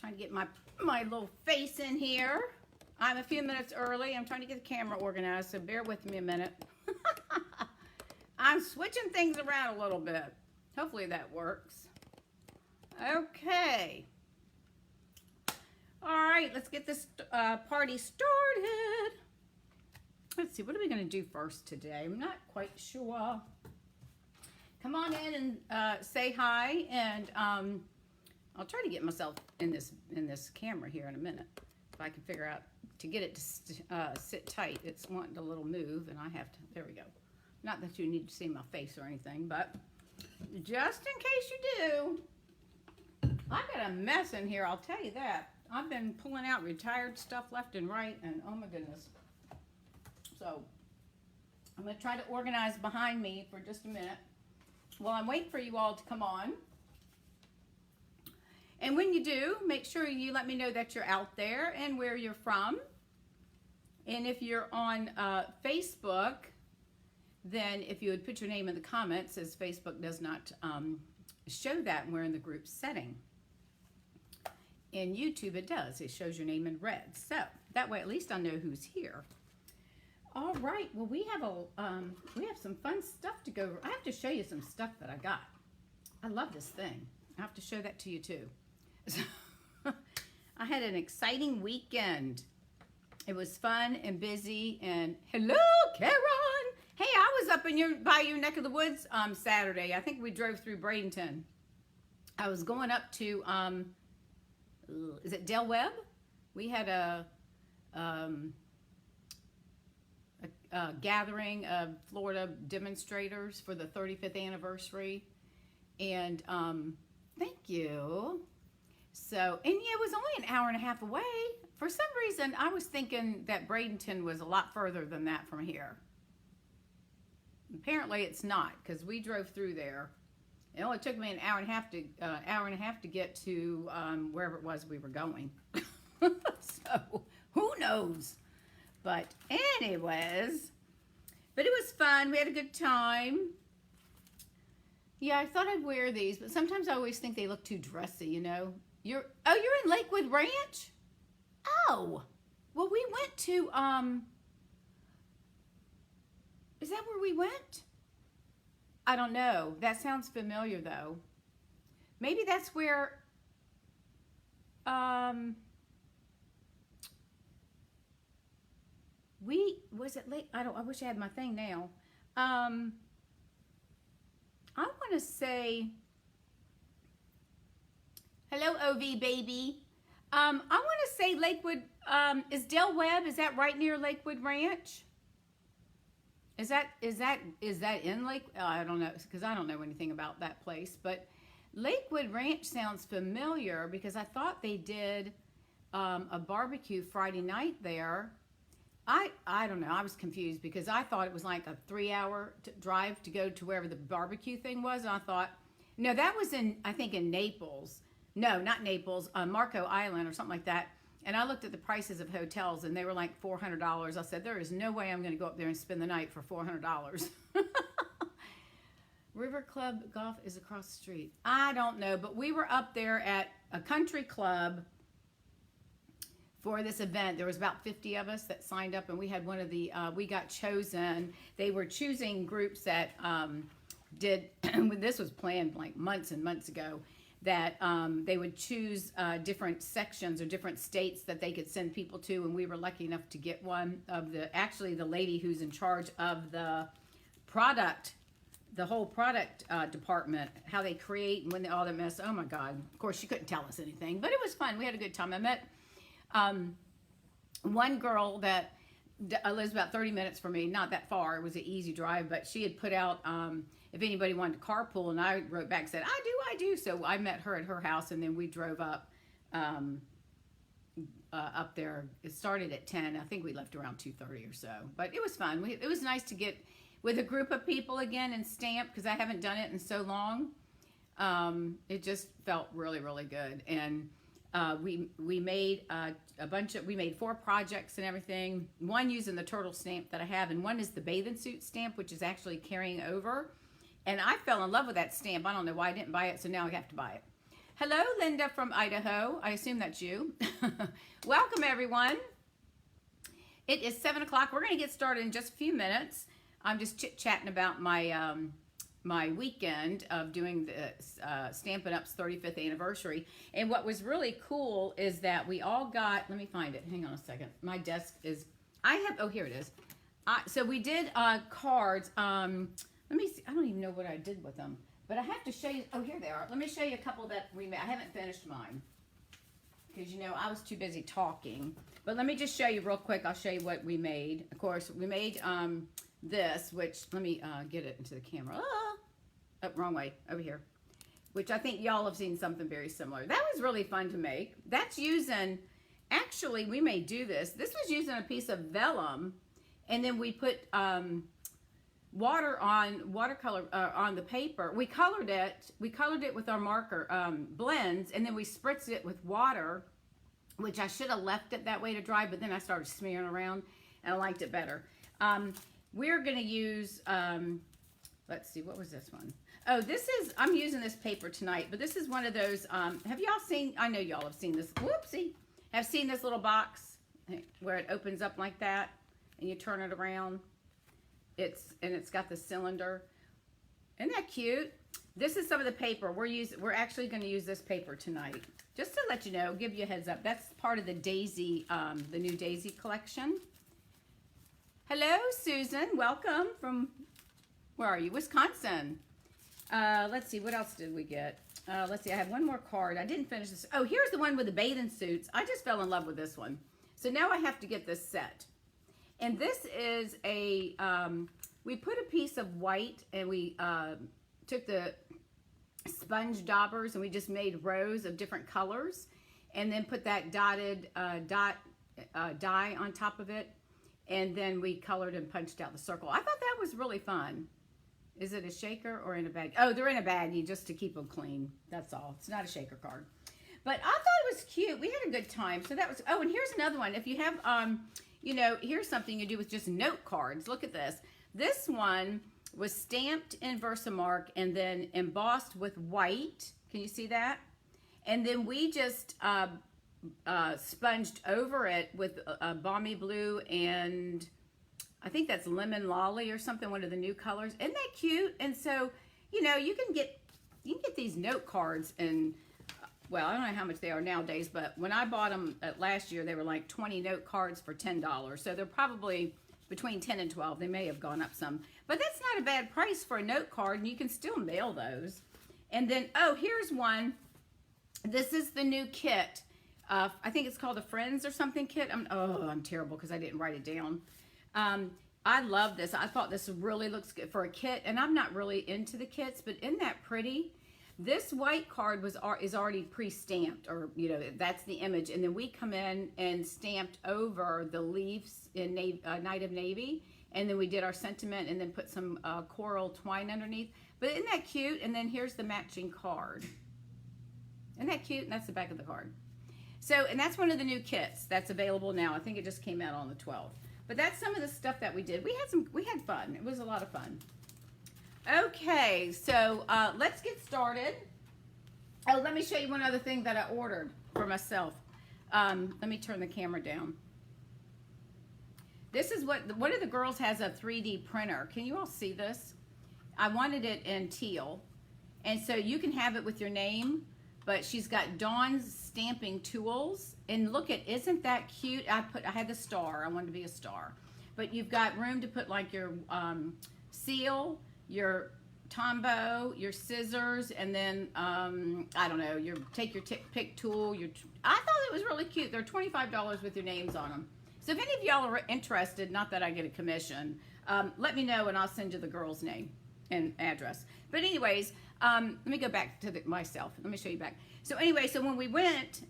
Trying to get my little face in here. I'm a few minutes early. I'm trying to get the camera organized, so bear with me a minute. I'm switching things around a little bit. Hopefully that works. Okay. All right, let's get this party started. Let's see, what are we going to do first today? I'm not quite sure. Come on in and say hi, and I'll try to get myself in this camera here in a minute. If I can figure out to get it to sit tight. It's wanting a little move, and I have to. There we go. Not that you need to see my face or anything, but just in case you do, I got a mess in here. I'll tell you that. I've been pulling out retired stuff left and right, and oh my goodness. So I'm going to try to organize behind me for just a minute while I'm waiting for you all to come on. And when you do, make sure you let me know that you're out there and where you're from. And if you're on Facebook, then if you would put your name in the comments, as Facebook does not show that when we're in the group setting. In YouTube, it does. It shows your name in red. So that way, at least I know who's here. All right. Well, we have some fun stuff to go over. I have to show you some stuff that I got. I love this thing. I have to show that to you too. So, I had an exciting weekend. It was fun and busy. And hello, Karen. Hey, I was up by your neck of the woods Saturday. I think we drove through Bradenton. I was going up to is it Del Webb? We had a gathering of Florida demonstrators for the 35th anniversary, and thank you. So, and yeah, it was only an hour and a half away. For some reason, I was thinking that Bradenton was a lot further than that from here. Apparently, it's not, because we drove through there. It only took me an hour and a half to get to wherever it was we were going. So, who knows? But anyways, but it was fun. We had a good time. Yeah, I thought I'd wear these, but sometimes I always think they look too dressy, you know. You're in Lakewood Ranch? Oh, well, we went to, is that where we went? I don't know. That sounds familiar, though. Maybe that's where, was it late? I wish I had my thing now. I want to say, hello, OV baby. I want to say Lakewood, is Del Webb, is that right near Lakewood Ranch? Is that in Lake? I don't know, because I don't know anything about that place. But Lakewood Ranch sounds familiar because I thought they did a barbecue Friday night there. I don't know. I was confused because I thought it was like a 3-hour drive to go to wherever the barbecue thing was. And I thought, no, that was I think in Naples. No, not Naples, Marco Island or something like that. And I looked at the prices of hotels, and they were like $400. I said, there is no way I'm going to go up there and spend the night for $400. River Club Golf is across the street. I don't know, but we were up there at a country club for this event. There was about 50 of us that signed up, and we had one of the, we got chosen. They were choosing groups that did, this was planned like months and months ago, that they would choose different sections or different states that they could send people to, and we were lucky enough to get one of actually the lady who's in charge of the product, the whole product department, how they create and when all that mess. Oh my God. Of course, she couldn't tell us anything, but it was fun. We had a good time. I met one girl that lives about 30 minutes from me, not that far. It was an easy drive, but she had put out if anybody wanted to carpool, and I wrote back and said, I do. So I met her at her house, and then we drove up up there. It started at 10. I think we left around 2:30 or so, but it was fun. It was nice to get with a group of people again and stamp, because I haven't done it in so long. It just felt really, really good. And we made we made 4 projects and everything. One using the turtle stamp that I have, and one is the bathing suit stamp, which is actually carrying over. And I fell in love with that stamp. I don't know why I didn't buy it, so now I have to buy it. Hello, Linda from Idaho. I assume that's you. Welcome, everyone. It is 7 o'clock. We're going to get started in just a few minutes. I'm just chit-chatting about my my weekend of doing the Stampin' Up's 35th anniversary. And what was really cool is that we all got, let me find it. Hang on a second. My desk is, oh, here it is. So we did cards. Let me see. I don't even know what I did with them. But I have to show you, oh, here they are. Let me show you a couple that we made. I haven't finished mine because, you know, I was too busy talking. But let me just show you real quick. I'll show you what we made. Of course, we made this, which, let me get it into the camera. Oh, wrong way, over here. Which I think y'all have seen something very similar. That was really fun to make. That's using, actually, we may do this. This was using a piece of vellum, and then we put watercolor on the paper. We colored it with our marker blends, and then we spritzed it with water, which I should have left it that way to dry, but then I started smearing around and I liked it better. We're gonna use let's see, what was this one? Oh, I'm using this paper tonight, but this is one of those, have y'all seen, I know y'all have seen this, whoopsie, have seen this little box where it opens up like that and you turn it around? It's got the cylinder. Isn't that cute? This is some of the paper. We're actually going to use this paper tonight. Just to let you know, give you a heads up. That's part of the Daisy, the new Daisy collection. Hello, Susan. Welcome from, where are you? Wisconsin. Let's see, what else did we get? Let's see, I have one more card. I didn't finish this. Oh, here's the one with the bathing suits. I just fell in love with this one. So now I have to get this set. And this is a, we put a piece of white and we took the sponge daubers and we just made rows of different colors and then put that dotted dye on top of it. And then we colored and punched out the circle. I thought that was really fun. Is it a shaker or in a bag? Oh, they're in a baggie just to keep them clean. That's all. It's not a shaker card. But I thought it was cute. We had a good time. So that was, oh, and here's another one. If you have, you know, here's something you do with just note cards. Look at this. This one was stamped in Versamark and then embossed with white. Can you see that? And then we just sponged over it with Balmy Blue and I think that's Lemon Lolly or something, one of the new colors. Isn't that cute? And so, you know, you can get these note cards and, well, I don't know how much they are nowadays, but when I bought them last year, they were like 20 note cards for $10. So they're probably between 10 and 12. They may have gone up some. But that's not a bad price for a note card, and you can still mail those. And then, oh, here's one. This is the new kit. I think it's called a Friends or something kit. I'm terrible because I didn't write it down. I love this. I thought this really looks good for a kit, and I'm not really into the kits, but isn't that pretty? This white card is already pre-stamped, or, you know, that's the image. And then we come in and stamped over the leaves in Night of Navy. And then we did our sentiment and then put some coral twine underneath. But isn't that cute? And then here's the matching card. Isn't that cute? And that's the back of the card. So, and that's one of the new kits that's available now. I think it just came out on the 12th. But that's some of the stuff that we did. We had fun. It was a lot of fun. Okay, so let's get started. Oh, let me show you one other thing that I ordered for myself. Let me turn the camera down. This is what one of the girls has, a 3D printer. Can you all see this? I wanted it in teal. And so you can have it with your name, but she's got Dawn's stamping tools. And look at, isn't that cute? I had the star. I wanted to be a star. But you've got room to put like your seal, your Tombow, your scissors, and then, I don't know, take your pick tool. I thought it was really cute. They're $25 with your names on them. So if any of y'all are interested, not that I get a commission, let me know and I'll send you the girl's name and address. But anyways, let me go back to myself. Let me show you back. So anyway, so when we went,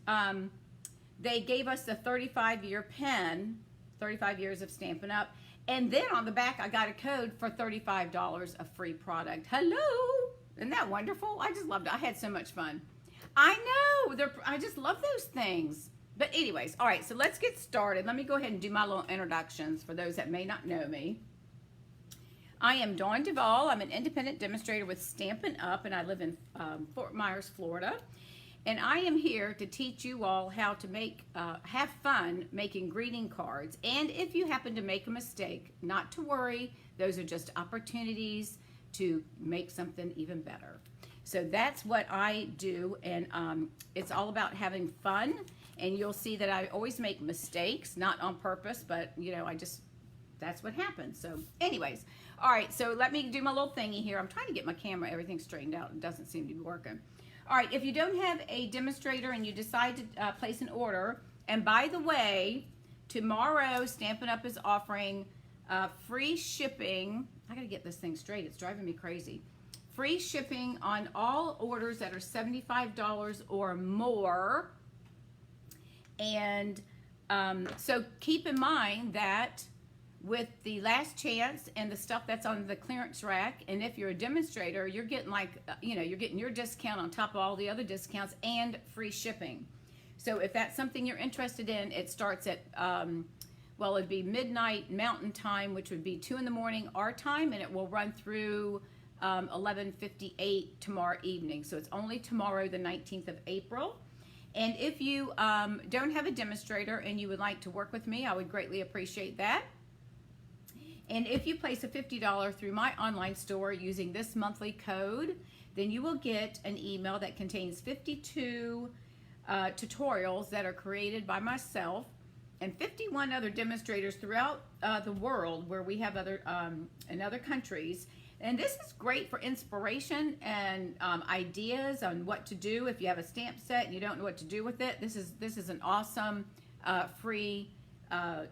they gave us a 35-year pen, 35 years of Stampin' Up. And then on the back, I got a code for $35 of free product. Hello! Isn't that wonderful? I just loved it. I had so much fun. I know. I just love those things. But anyways, all right, so let's get started. Let me go ahead and do my little introductions for those that may not know me. I am Dawn Duvall. I'm an independent demonstrator with Stampin' Up, and I live in Fort Myers, Florida. And I am here to teach you all how to have fun making greeting cards. And if you happen to make a mistake, not to worry, those are just opportunities to make something even better. So that's what I do, and it's all about having fun. And you'll see that I always make mistakes, not on purpose, but you know, that's what happens. So anyways, all right, so let me do my little thingy here. I'm trying to get my camera, everything straightened out. It doesn't seem to be working. All right, if you don't have a demonstrator and you decide to place an order, and by the way, tomorrow Stampin' Up! Is offering free shipping. I gotta get this thing straight, it's driving me crazy. Free shipping on all orders that are $75 or more. And so keep in mind that with the last chance and the stuff that's on the clearance rack, and if you're a demonstrator, you're getting like, you're getting your discount on top of all the other discounts and free shipping. So if that's something you're interested in, it starts at, well, it'd be midnight Mountain Time, which would be 2 in the morning our time, and it will run through 11:58 tomorrow evening. So it's only tomorrow, the 19th of April. And if you don't have a demonstrator and you would like to work with me, I would greatly appreciate that. And if you place a $50 through my online store using this monthly code, then you will get an email that contains 52 tutorials that are created by myself and 51 other demonstrators throughout the world where we have in other countries. And this is great for inspiration and ideas on what to do. If you have a stamp set and you don't know what to do with it, this is an awesome free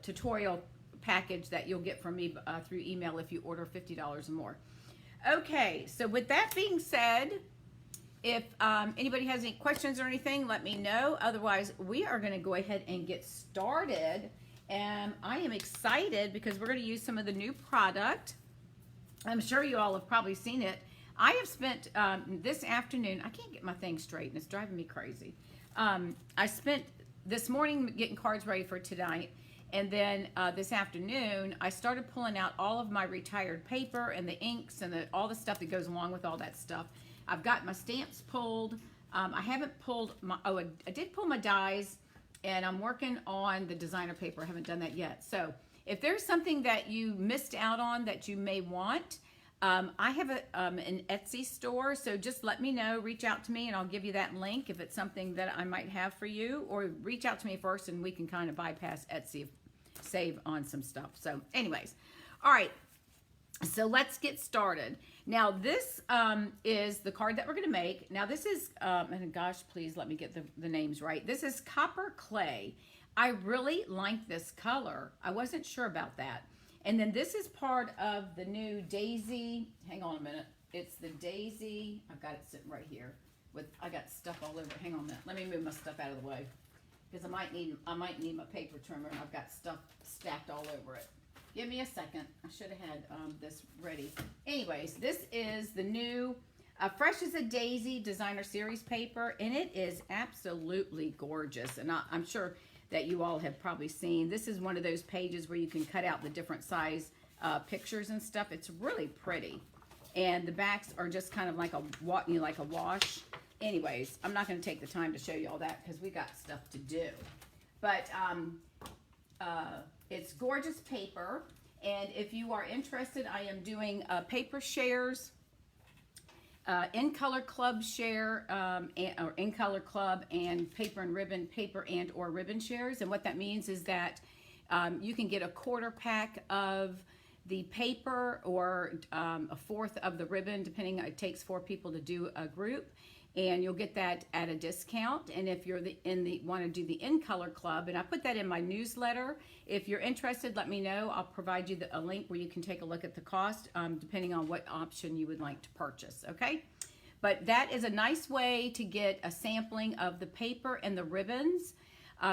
tutorial package that you'll get from me through email if you order $50 or more. Okay, so with that being said, if anybody has any questions or anything, let me know. Otherwise, we are going to go ahead and get started. And I am excited because we're going to use some of the new product. I'm sure you all have probably seen it. I have spent this afternoon, I can't get my thing straight and it's driving me crazy. I spent this morning getting cards ready for tonight, and then this afternoon I started pulling out all of my retired paper and the inks and all the stuff that goes along with all that stuff. I've got my stamps pulled. I haven't pulled I did pull my dies, and I'm working on the designer paper. I haven't done that yet. So if there's something that you missed out on that you may want, I have an Etsy store, so just let me know, reach out to me, and I'll give you that link if it's something that I might have for you, or reach out to me first and we can kind of bypass Etsy, save on some stuff. So anyways, all right, so let's get started. Now this is the card that we're going to make. Now this is, and gosh, please let me get the names right. This is Copper Clay. I really like this color. I wasn't sure about that. And then this is part of the new Daisy. Hang on a minute. It's the Daisy. I've got it sitting right here. I got stuff all over. Hang on a minute. Let me move my stuff out of the way, because I might need my paper trimmer, and I've got stuff stacked all over it. Give me a second. I should have had this ready. Anyways, this is the new Fresh as a Daisy Designer Series paper, and it is absolutely gorgeous. And I'm sure that you all have probably seen. This is one of those pages where you can cut out the different size pictures and stuff. It's really pretty. And the backs are just kind of like a wash. Anyways, I'm not going to take the time to show you all that because we got stuff to do. But it's gorgeous paper. And if you are interested, I am doing paper shares, In Color Club share, or In Color Club and paper and or ribbon shares. And what that means is that you can get a quarter pack of the paper or a fourth of the ribbon, depending. It takes 4 people to do a group, and you'll get that at a discount. And if you're want to do the In Color Club, and I put that in my newsletter. If you're interested, let me know. I'll provide you a link where you can take a look at the cost, depending on what option you would like to purchase. Okay, but that is a nice way to get a sampling of the paper and the ribbons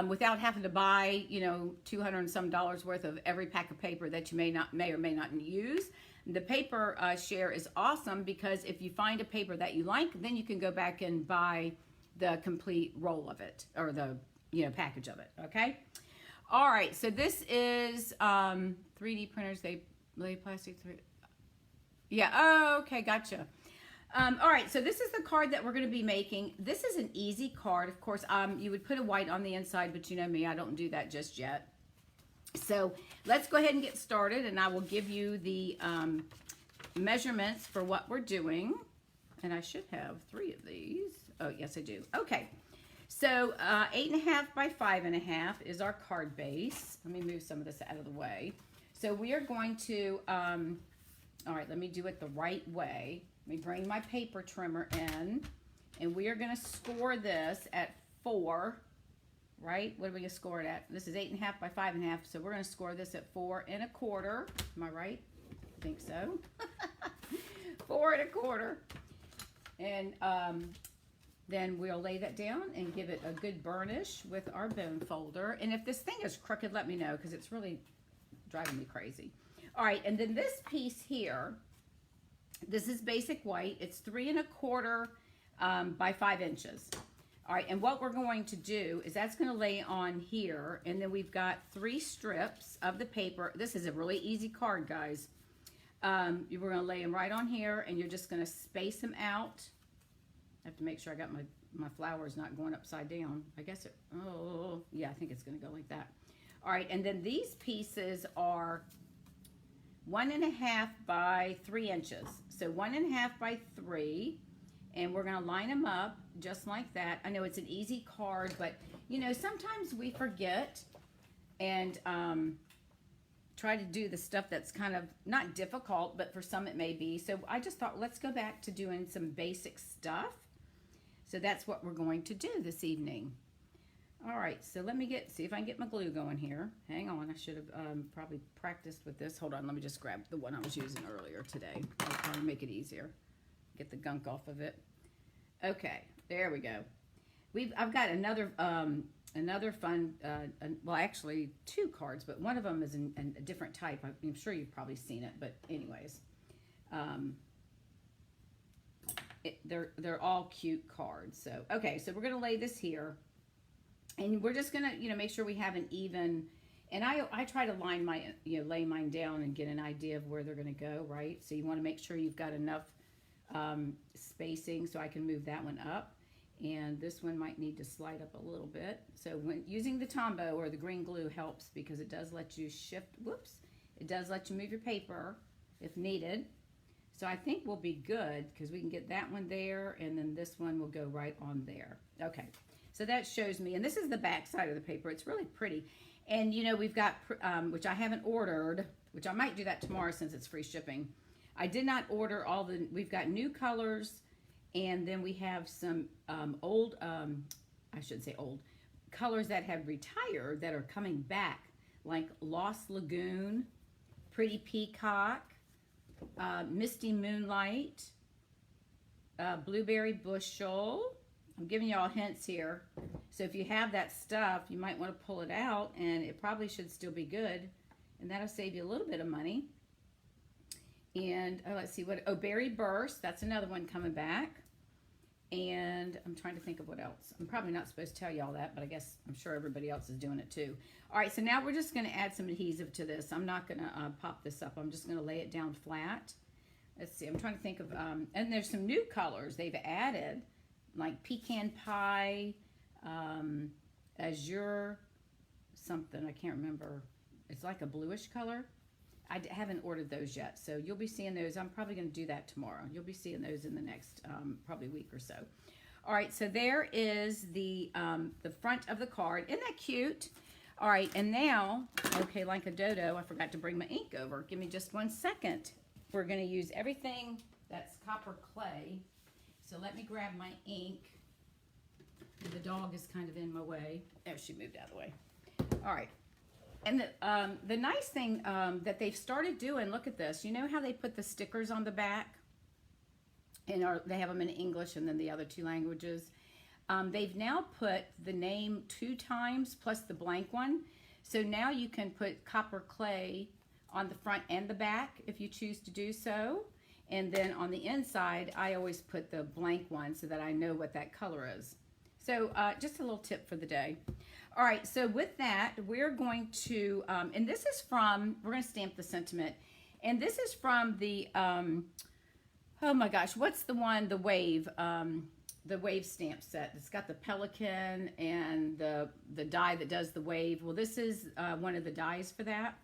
without having to buy, $200 and some worth of every pack of paper that you may or may not use. The paper share is awesome because if you find a paper that you like, then you can go back and buy the complete roll of it, or the package of it. Okay. All right. So this is 3D printers. They lay plastic through. Yeah. Oh, okay. Gotcha. All right, so this is the card that we're going to be making. This is an easy card. Of course, you would put a white on the inside, but you know me, I don't do that just yet. So let's go ahead and get started, and I will give you the measurements for what we're doing. And I should have 3 of these. Oh, yes, I do. Okay. So 8.5 by 5.5 is our card base. Let me move some of this out of the way. So we are going to, all right, let me do it the right way. Let me bring my paper trimmer in, and we are going to score this at 4, right? What are we going to score it at? This is 8.5 by 5.5, so we're going to score this at 4 1/4. Am I right? I think so. 4 1/4. And then we'll lay that down and give it a good burnish with our bone folder. And if this thing is crooked, let me know, because it's really driving me crazy. All right, and then this piece here, this is basic white. It's 3 1/4 by 5 inches. All right, and what we're going to do is that's going to lay on here, and then we've got 3 strips of the paper. This is a really easy card, guys. We're going to lay them right on here, and you're just going to space them out. I have to make sure I got my flowers not going upside down. I guess it, oh, yeah, I think it's going to go like that. All right, and then these pieces are 1.5 by 3 inches. So 1.5 by 3, and we're going to line them up just like that. I know it's an easy card, but you know, sometimes we forget and try to do the stuff that's kind of not difficult, but for some it may be. So I just thought, let's go back to doing some basic stuff. So that's what we're going to do this evening. All right, so let me see if I can get my glue going here. Hang on, I should have probably practiced with this. Hold on, let me just grab the one I was using earlier today. I'll try to make it easier. Get the gunk off of it. Okay, there we go. I've got another fun, well, actually 2 cards, but one of them is in a different type. I'm sure you've probably seen it, but anyways, they're all cute cards. So okay, so we're gonna lay this here, and we're just gonna make sure we have an even. And I try to line lay mine down and get an idea of where they're gonna go, right? So you want to make sure you've got enough spacing so I can move that one up. And this one might need to slide up a little bit. So when using the Tombow or the green glue helps, because it does let you shift, it does let you move your paper if needed. So I think we'll be good, because we can get that one there, and then this one will go right on there. Okay, so that shows me, and this is the back side of the paper. It's really pretty. And we've got, which I haven't ordered, which I might do that tomorrow since it's free shipping. I did not order we've got new colors, and then we have some old, I shouldn't say old, colors that have retired that are coming back, like Lost Lagoon, Pretty Peacock, Misty Moonlight, Blueberry Bushel. I'm giving you all hints here. So if you have that stuff, you might want to pull it out, and it probably should still be good, and that'll save you a little bit of money. And let's see, Berry Burst, that's another one coming back. And I'm trying to think of what else. I'm probably not supposed to tell you all that, but I guess I'm sure everybody else is doing it too. All right, so now we're just going to add some adhesive to this. I'm not going to pop this up. I'm just going to lay it down flat. Let's see, I'm trying to think of, and there's some new colors they've added, like Pecan Pie, Azure something, I can't remember. It's like a bluish color. I haven't ordered those yet, so you'll be seeing those. I'm probably going to do that tomorrow. You'll be seeing those in the next probably week or so. All right, so there is the front of the card. Isn't that cute? All right, and now, okay, like a dodo, I forgot to bring my ink over. Give me just 1 second. We're going to use everything that's copper clay. So let me grab my ink. The dog is kind of in my way. Oh, she moved out of the way. All right. And the nice thing that they've started doing, look at this. You know how they put the stickers on the back? And they have them in English and then the other 2 languages. They've now put the name 2 times plus the blank one. So now you can put copper clay on the front and the back if you choose to do so. And then on the inside, I always put the blank one so that I know what that color is. So just a little tip for the day. All right, so with that, we're going to, and this is from, we're going to stamp the sentiment, and this is from the, Oh my gosh, what's the one, the wave stamp set? It's got the pelican and the die that does the wave. Well, this is one of the dies for that.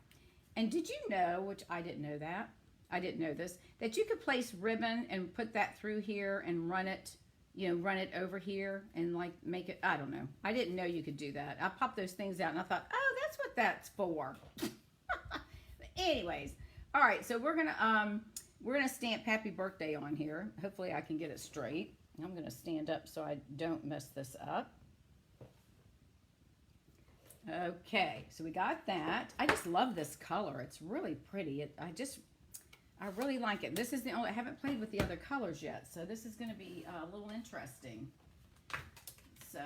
And did you know, which I didn't know that, I didn't know this, that you could place ribbon and put that through here and run it, you know, run it over here and like make it, I don't know. I didn't know you could do that. I popped those things out and I thought, oh, that's what that's for. But anyways, all right, so we're gonna stamp happy birthday on here. Hopefully I can get it straight. I'm gonna stand up so I don't mess this up. Okay, so we got that. I just love this color. It's really pretty. I really like it. This is the only, I haven't played with the other colors yet, so this is going to be a little interesting. So,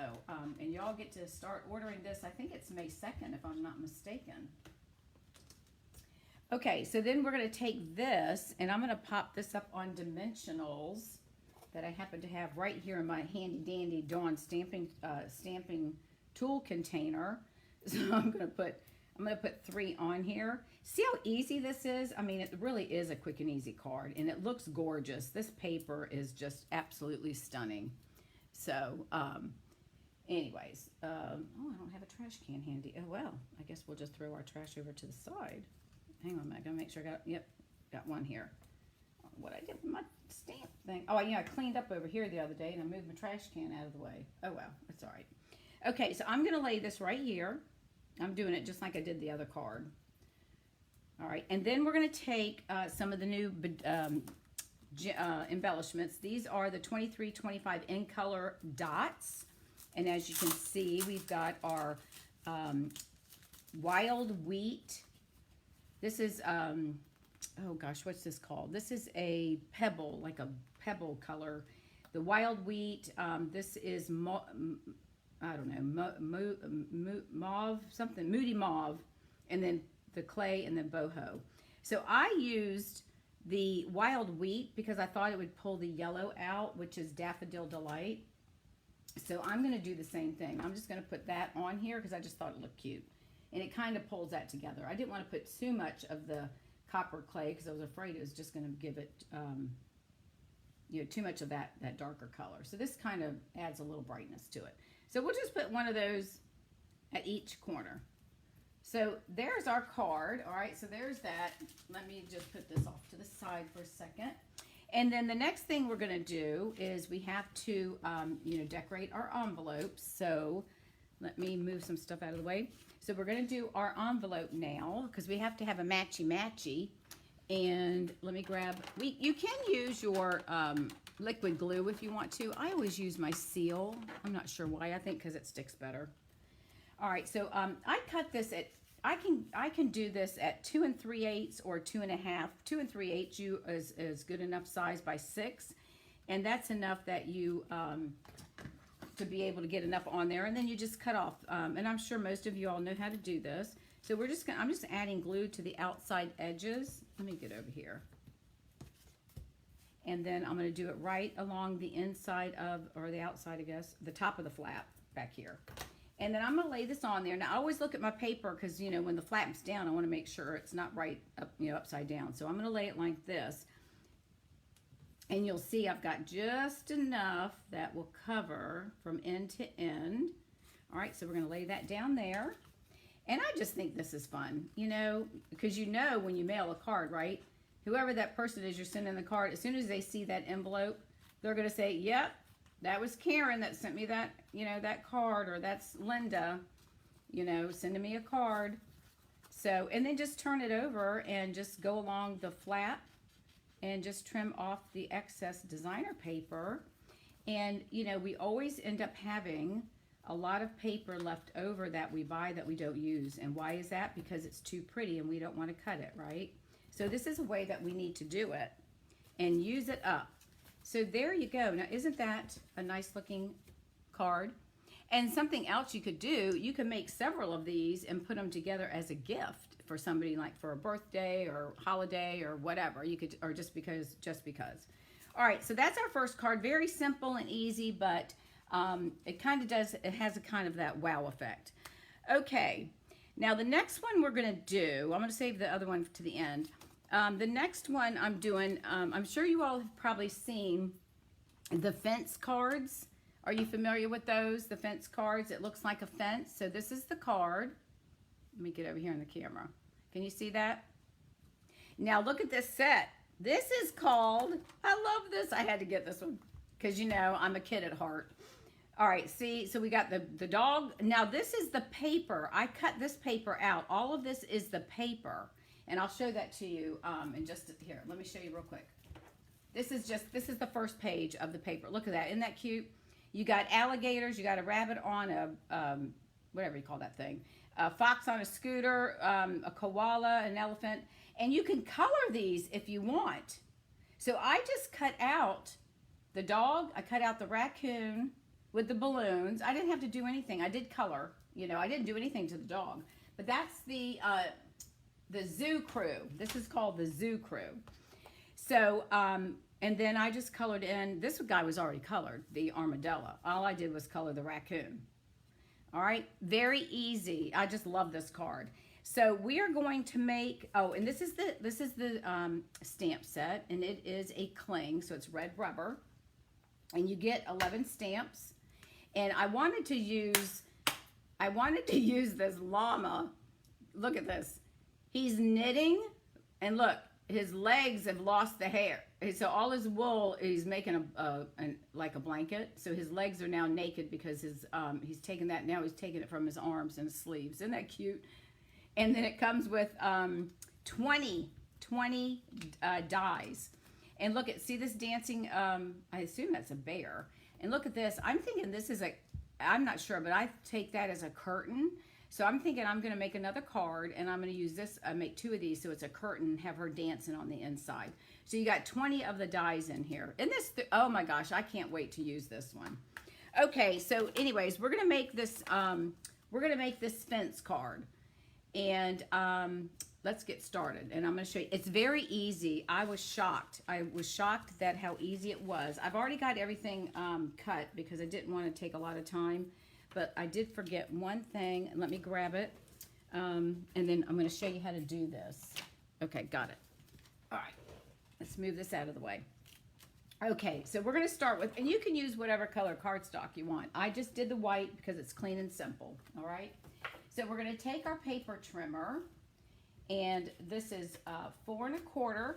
and y'all get to start ordering this. I think it's May 2nd, if I'm not mistaken. Okay, so then we're going to take this, and I'm going to pop this up on dimensionals that I happen to have right here in my handy dandy Dawn stamping tool container. So I'm gonna put 3 on here. See how easy this is? I mean, it really is a quick and easy card, and it looks gorgeous. This paper is just absolutely stunning. So, anyways, oh, I don't have a trash can handy. Oh well, I guess we'll just throw our trash over to the side. Hang on, I'm gonna make sure I got, yep, got one here. What I did with my stamp thing. Oh, yeah, I cleaned up over here the other day, and I moved my trash can out of the way. Oh well, it's all right. Okay, so I'm gonna lay this right here. I'm doing it just like I did the other card. All right, and then we're going to take some of the new embellishments. These are the 2325 in color dots. And as you can see, we've got our wild wheat. This is, oh gosh, what's this called? This is a pebble, like a pebble color. The wild wheat, this is I don't know, mauve, something, moody mauve, and then the clay, and then boho. So I used the wild wheat because I thought it would pull the yellow out, which is Daffodil Delight. So I'm going to do the same thing. I'm just going to put that on here because I just thought it looked cute. And it kind of pulls that together. I didn't want to put too much of the copper clay because I was afraid it was just going to give it, you know, too much of that darker color. So this kind of adds a little brightness to it. So we'll just put one of those at each corner. So there's our card. All right, so there's that. Let me just put this off to the side for a second. And then the next thing we're going to do is we have to, you know, decorate our envelopes. So let me move some stuff out of the way. So we're going to do our envelope now because we have to have a matchy-matchy. And let me grab, you can use your liquid glue if you want to. I always use my seal. I'm not sure why. I think because it sticks better. All right, so I cut this at, I can do this at 2 3/8 or 2 1/2. 2 3/8 is good enough size by 6, and that's enough that you to be able to get enough on there, and then you just cut off. And I'm sure most of you all know how to do this. So we're just gonna, I'm just adding glue to the outside edges. Let me get over here. And then I'm going to do it right along the inside of, or the outside, I guess, the top of the flap back here. And then I'm going to lay this on there. Now, I always look at my paper because, you know, when the flap's down, I want to make sure it's not right up, you know, upside down. So I'm going to lay it like this. And you'll see I've got just enough that will cover from end to end. All right, so we're going to lay that down there. And I just think this is fun, you know, because you know when you mail a card, right? Whoever that person is you're sending the card, as soon as they see that envelope, they're going to say, yep, that was Karen that sent me that, you know, that card, or that's Linda, you know, sending me a card. So, and then just turn it over and just go along the flap and just trim off the excess designer paper. And, you know, we always end up having a lot of paper left over that we buy that we don't use. And why is that? Because it's too pretty and we don't want to cut it, right? So this is a way that we need to do it and use it up. So there you go. Now, isn't that a nice looking card? And something else you could do, you can make several of these and put them together as a gift for somebody, like for a birthday or holiday or whatever. You could, or just because. All right, so that's our first card. Very simple and easy, but it kind of does, it has a kind of that wow effect. Okay, now the next one we're going to do, I'm going to save the other one to the end. The next one I'm doing, I'm sure you all have probably seen the fence cards. Are you familiar with those? The fence cards, it looks like a fence. So this is the card. Let me get over here in the camera. Can you see that? Now look at this set. This is called, I love this. I had to get this one because you know I'm a kid at heart. All right, see, so we got the dog. Now this is the paper. I cut this paper out. All of this is the paper. And I'll show that to you in just here. Let me show you real quick. This is the first page of the paper. Look at that. Isn't that cute? You got alligators. You got a rabbit on a, whatever you call that thing. A fox on a scooter, a koala, an elephant. And you can color these if you want. So I just cut out the dog. I cut out the raccoon with the balloons. I didn't have to do anything. I did color. You know, I didn't do anything to the dog. But that's the Zoo Crew. This is called the Zoo Crew. So, and then I just colored in, this guy was already colored, the armadillo. All I did was color the raccoon. All right, very easy. I just love this card. So we are going to make, oh, and this is the stamp set, and it is a cling, so it's red rubber. And you get 11 stamps. And I wanted to use this llama. Look at this. He's knitting, and look, his legs have lost the hair. So all his wool, he's making like a blanket. So his legs are now naked because he's taken that, now he's taking it from his arms and his sleeves. Isn't that cute? And then it comes with 20 dies. And look at, see this dancing, I assume that's a bear. And look at this, I'm thinking this is I'm not sure, but I take that as a curtain. So I'm thinking I'm going to make another card, and I'm going to use this, make 2 of these so it's a curtain and have her dancing on the inside. So you got 20 of the dies in here. And this, oh my gosh, I can't wait to use this one. Okay, so anyways, we're going to make this fence card. And let's get started. And I'm going to show you. It's very easy. I was shocked. I was shocked that how easy it was. I've already got everything cut because I didn't want to take a lot of time. But I did forget one thing, and let me grab it. And then I'm going to show you how to do this. Okay, got it. All right, let's move this out of the way. Okay, so we're going to start with, and you can use whatever color cardstock you want. I just did the white because it's clean and simple, all right? So we're going to take our paper trimmer, and this is 4 1/4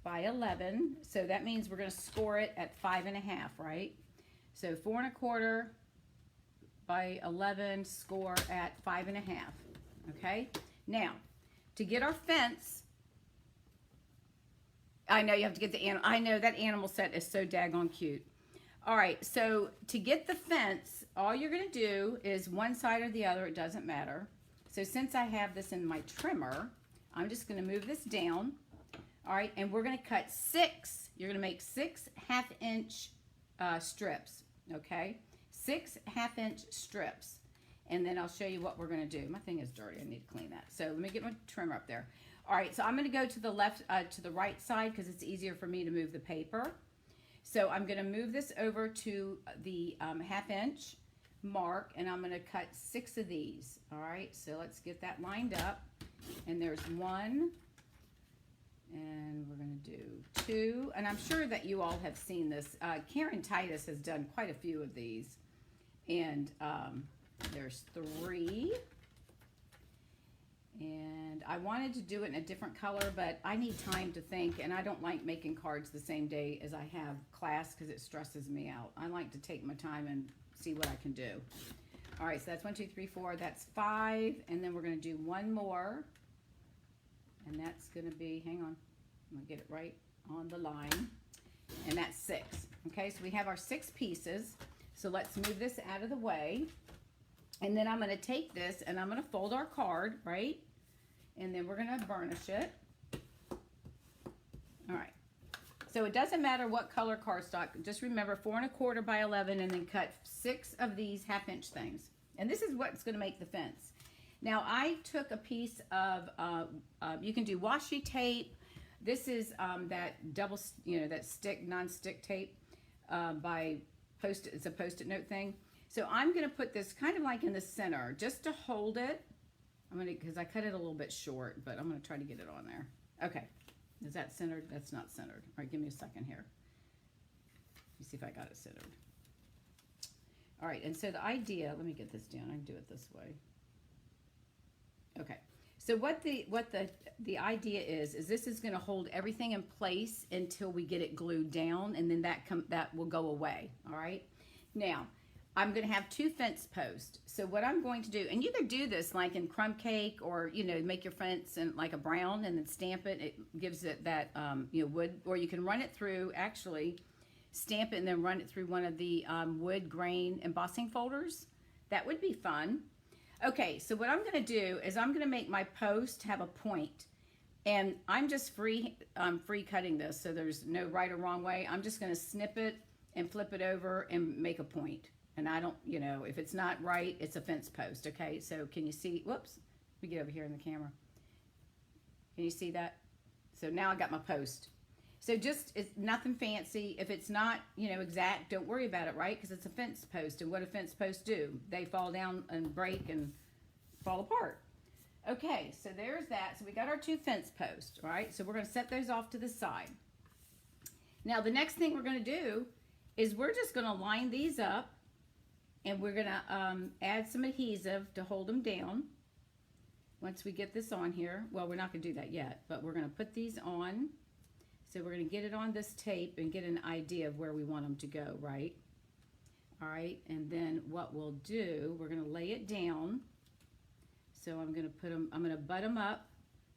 by 11. So that means we're going to score it at 5 1/2, right? So 4 1/4 by 11, score at 5 1/2. Okay. Now, to get our fence, I know you have to get the animal. I know that animal set is so daggone cute. All right. So to get the fence, all you're going to do is one side or the other. It doesn't matter. So since I have this in my trimmer, I'm just going to move this down. All right. And we're going to cut 6. You're going to make 6 1/2-inch strips. Okay. 6 1/2-inch strips, and then I'll show you what we're going to do. My thing is dirty. I need to clean that. So let me get my trimmer up there. All right, so I'm going to go to the left, to the right side because it's easier for me to move the paper. So I'm going to move this over to the 1/2-inch mark, and I'm going to cut 6 of these. All right, so let's get that lined up. And there's 1, and we're going to do 2. And I'm sure that you all have seen this. Karen Titus has done quite a few of these. And there's 3. And I wanted to do it in a different color, but I need time to think, and I don't like making cards the same day as I have class because it stresses me out. I like to take my time and see what I can do. All right, so that's 1, 2, 3, 4. That's 5, and then we're going to do 1 more, and that's going to be, hang on, I'm going to get it right on the line, and that's 6. Okay, so we have our 6 pieces. So let's move this out of the way. And then I'm going to take this and I'm going to fold our card, right? And then we're going to burnish it. All right. So it doesn't matter what color cardstock. Just remember 4 1/4 by 11 and then cut 6 of these 1/2-inch things. And this is what's going to make the fence. Now I took a piece of, you can do washi tape. This is that double, that non-stick tape by it's a Post-it note thing. So I'm going to put this kind of like in the center just to hold it. I'm going to, because I cut it a little bit short, but I'm going to try to get it on there. Okay, is that centered? That's not centered. All right, give me a second here. Let me see if I got it centered. All right, and so the idea, let me get this down. I can do it this way. Okay, so what the idea is this is going to hold everything in place until we get it glued down, and then that will go away. All right. Now, I'm going to have 2 fence posts. So what I'm going to do, and you could do this like in crumb cake, or make your fence in like a brown and then stamp it. It gives it that wood, or you can run it through, actually stamp it and then run it through one of the wood grain embossing folders. That would be fun. Okay, so what I'm going to do is I'm going to make my post have a point, and I'm just free cutting this, so there's no right or wrong way. I'm just going to snip it and flip it over and make a point. And I don't, if it's not right, it's a fence post. Okay, so can you see? Whoops, let me get over here in the camera. Can you see that? So now I got my post. So it's nothing fancy. If it's not, exact, don't worry about it, right? Because it's a fence post, and what do fence posts do? They fall down and break and fall apart. Okay, so there's that. So we got our 2 fence posts, right? So we're going to set those off to the side. Now the next thing we're going to do is we're just going to line these up, and we're going to add some adhesive to hold them down. Once we get this on here, well, we're not going to do that yet, but we're going to put these on. So we're going to get it on this tape and get an idea of where we want them to go, right? All right, and then what we'll do, we're going to lay it down. So I'm going to butt them up,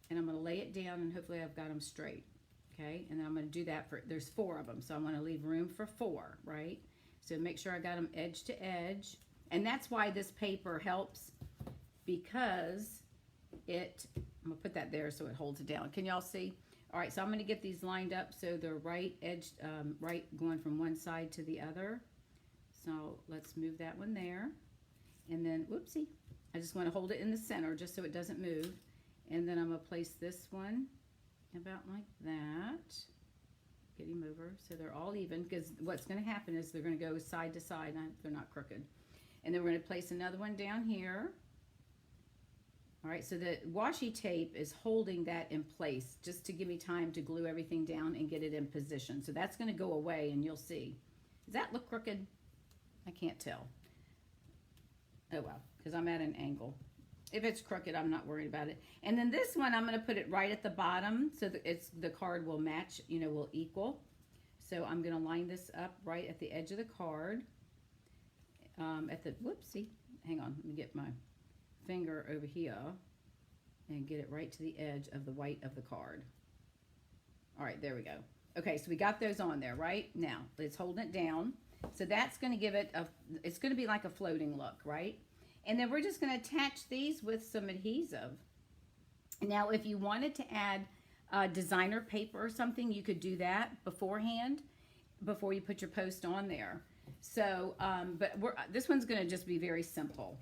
and I'm going to lay it down, and hopefully I've got them straight. Okay, and then I'm going to do that there's 4 of them, so I'm going to leave room for 4, right? So make sure I got them edge to edge. And that's why this paper helps, because I'm going to put that there so it holds it down. Can y'all see? All right, so I'm going to get these lined up so they're right edge, right going from one side to the other. So let's move that one there. And then, whoopsie, I just want to hold it in the center just so it doesn't move. And then I'm going to place this one about like that. Get him over so they're all even, because what's going to happen is they're going to go side to side. They're not crooked. And then we're going to place another one down here. All right, so the washi tape is holding that in place just to give me time to glue everything down and get it in position. So that's going to go away, and you'll see. Does that look crooked? I can't tell. Oh, well, because I'm at an angle. If it's crooked, I'm not worried about it. And then this one, I'm going to put it right at the bottom so that the card will match, will equal. So I'm going to line this up right at the edge of the card. Whoopsie, hang on, let me get my finger over here and get it right to the edge of the white of the card. All right, there we go. Okay, so we got those on there, right? Now, let's hold it down. So that's going to give it it's going to be like a floating look, right? And then we're just going to attach these with some adhesive. Now, if you wanted to add designer paper or something, you could do that beforehand, before you put your post on there. So, but this one's going to just be very simple.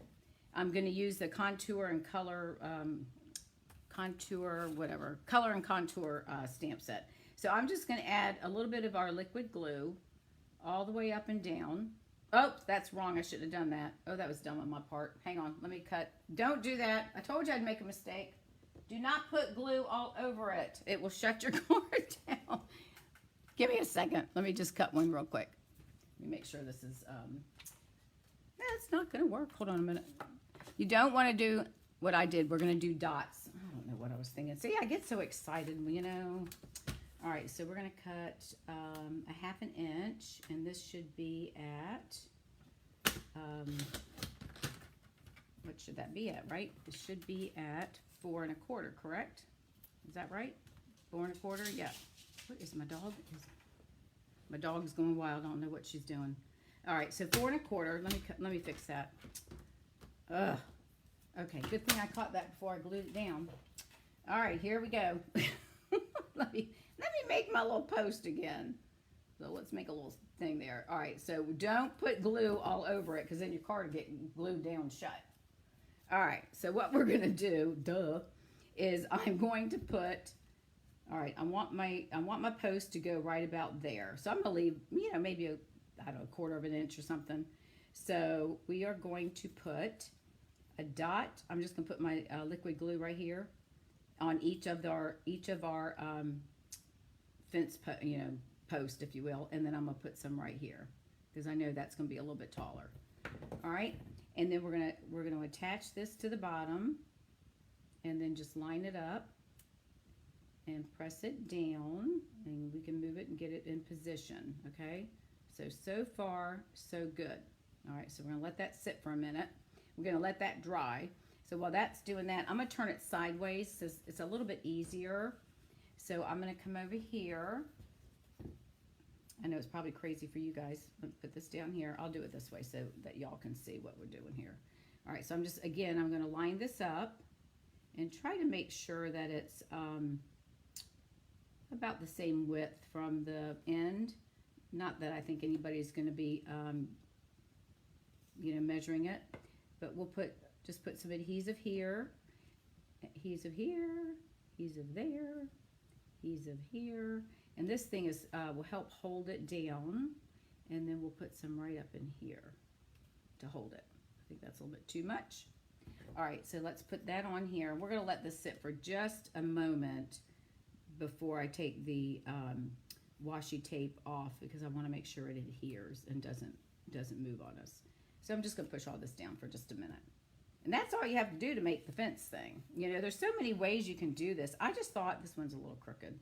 I'm going to use the contour and color, color and contour stamp set. So I'm just going to add a little bit of our liquid glue all the way up and down. Oh, that's wrong. I shouldn't have done that. Oh, that was dumb on my part. Hang on. Let me cut. Don't do that. I told you I'd make a mistake. Do not put glue all over it. It will shut your card down. Give me a second. Let me just cut one real quick. Let me make sure this is, that's not going to work. Hold on a minute. You don't want to do what I did. We're going to do dots. I don't know what I was thinking. See, I get so excited, All right, so we're going to cut a 1/2 inch, and this should be at, what should that be at, right? It should be at 4 1/4, correct? Is that right? 4 1/4, yeah. What is my dog? My dog's going wild. I don't know what she's doing. All right, so 4 1/4. Let me fix that. Ugh. Okay, good thing I caught that before I glued it down. All right, here we go. let me make my little post again. So let's make a little thing there. All right, so don't put glue all over it, because then your card will get glued down shut. All right, so what we're gonna do, is I'm going to put. All right, I want my post to go right about there. So I'm gonna leave, maybe a 1/4 inch or something. So we are going to put a dot. I'm just gonna put my liquid glue right here, on each of our fence, post, if you will, and then I'm gonna put some right here because I know that's gonna be a little bit taller. All right, and then we're gonna attach this to the bottom, and then just line it up and press it down, and we can move it and get it in position. Okay, so far so good. All right, so we're gonna let that sit for a minute. We're gonna let that dry. So while that's doing that, I'm gonna turn it sideways so it's a little bit easier. So I'm gonna come over here. I know it's probably crazy for you guys. I'm gonna put this down here. I'll do it this way so that y'all can see what we're doing here. All right, so I'm gonna line this up and try to make sure that it's about the same width from the end. Not that I think anybody's gonna be, measuring it, but we'll just put some adhesive here, adhesive here, adhesive there, adhesive here, and this thing will help hold it down, and then we'll put some right up in here to hold it. I think that's a little bit too much. All right, so let's put that on here. We're gonna let this sit for just a moment before I take the washi tape off because I wanna make sure it adheres and doesn't move on us. So I'm just gonna push all this down for just a minute. And that's all you have to do to make the fence thing. There's so many ways you can do this. I just thought this one's a little crooked.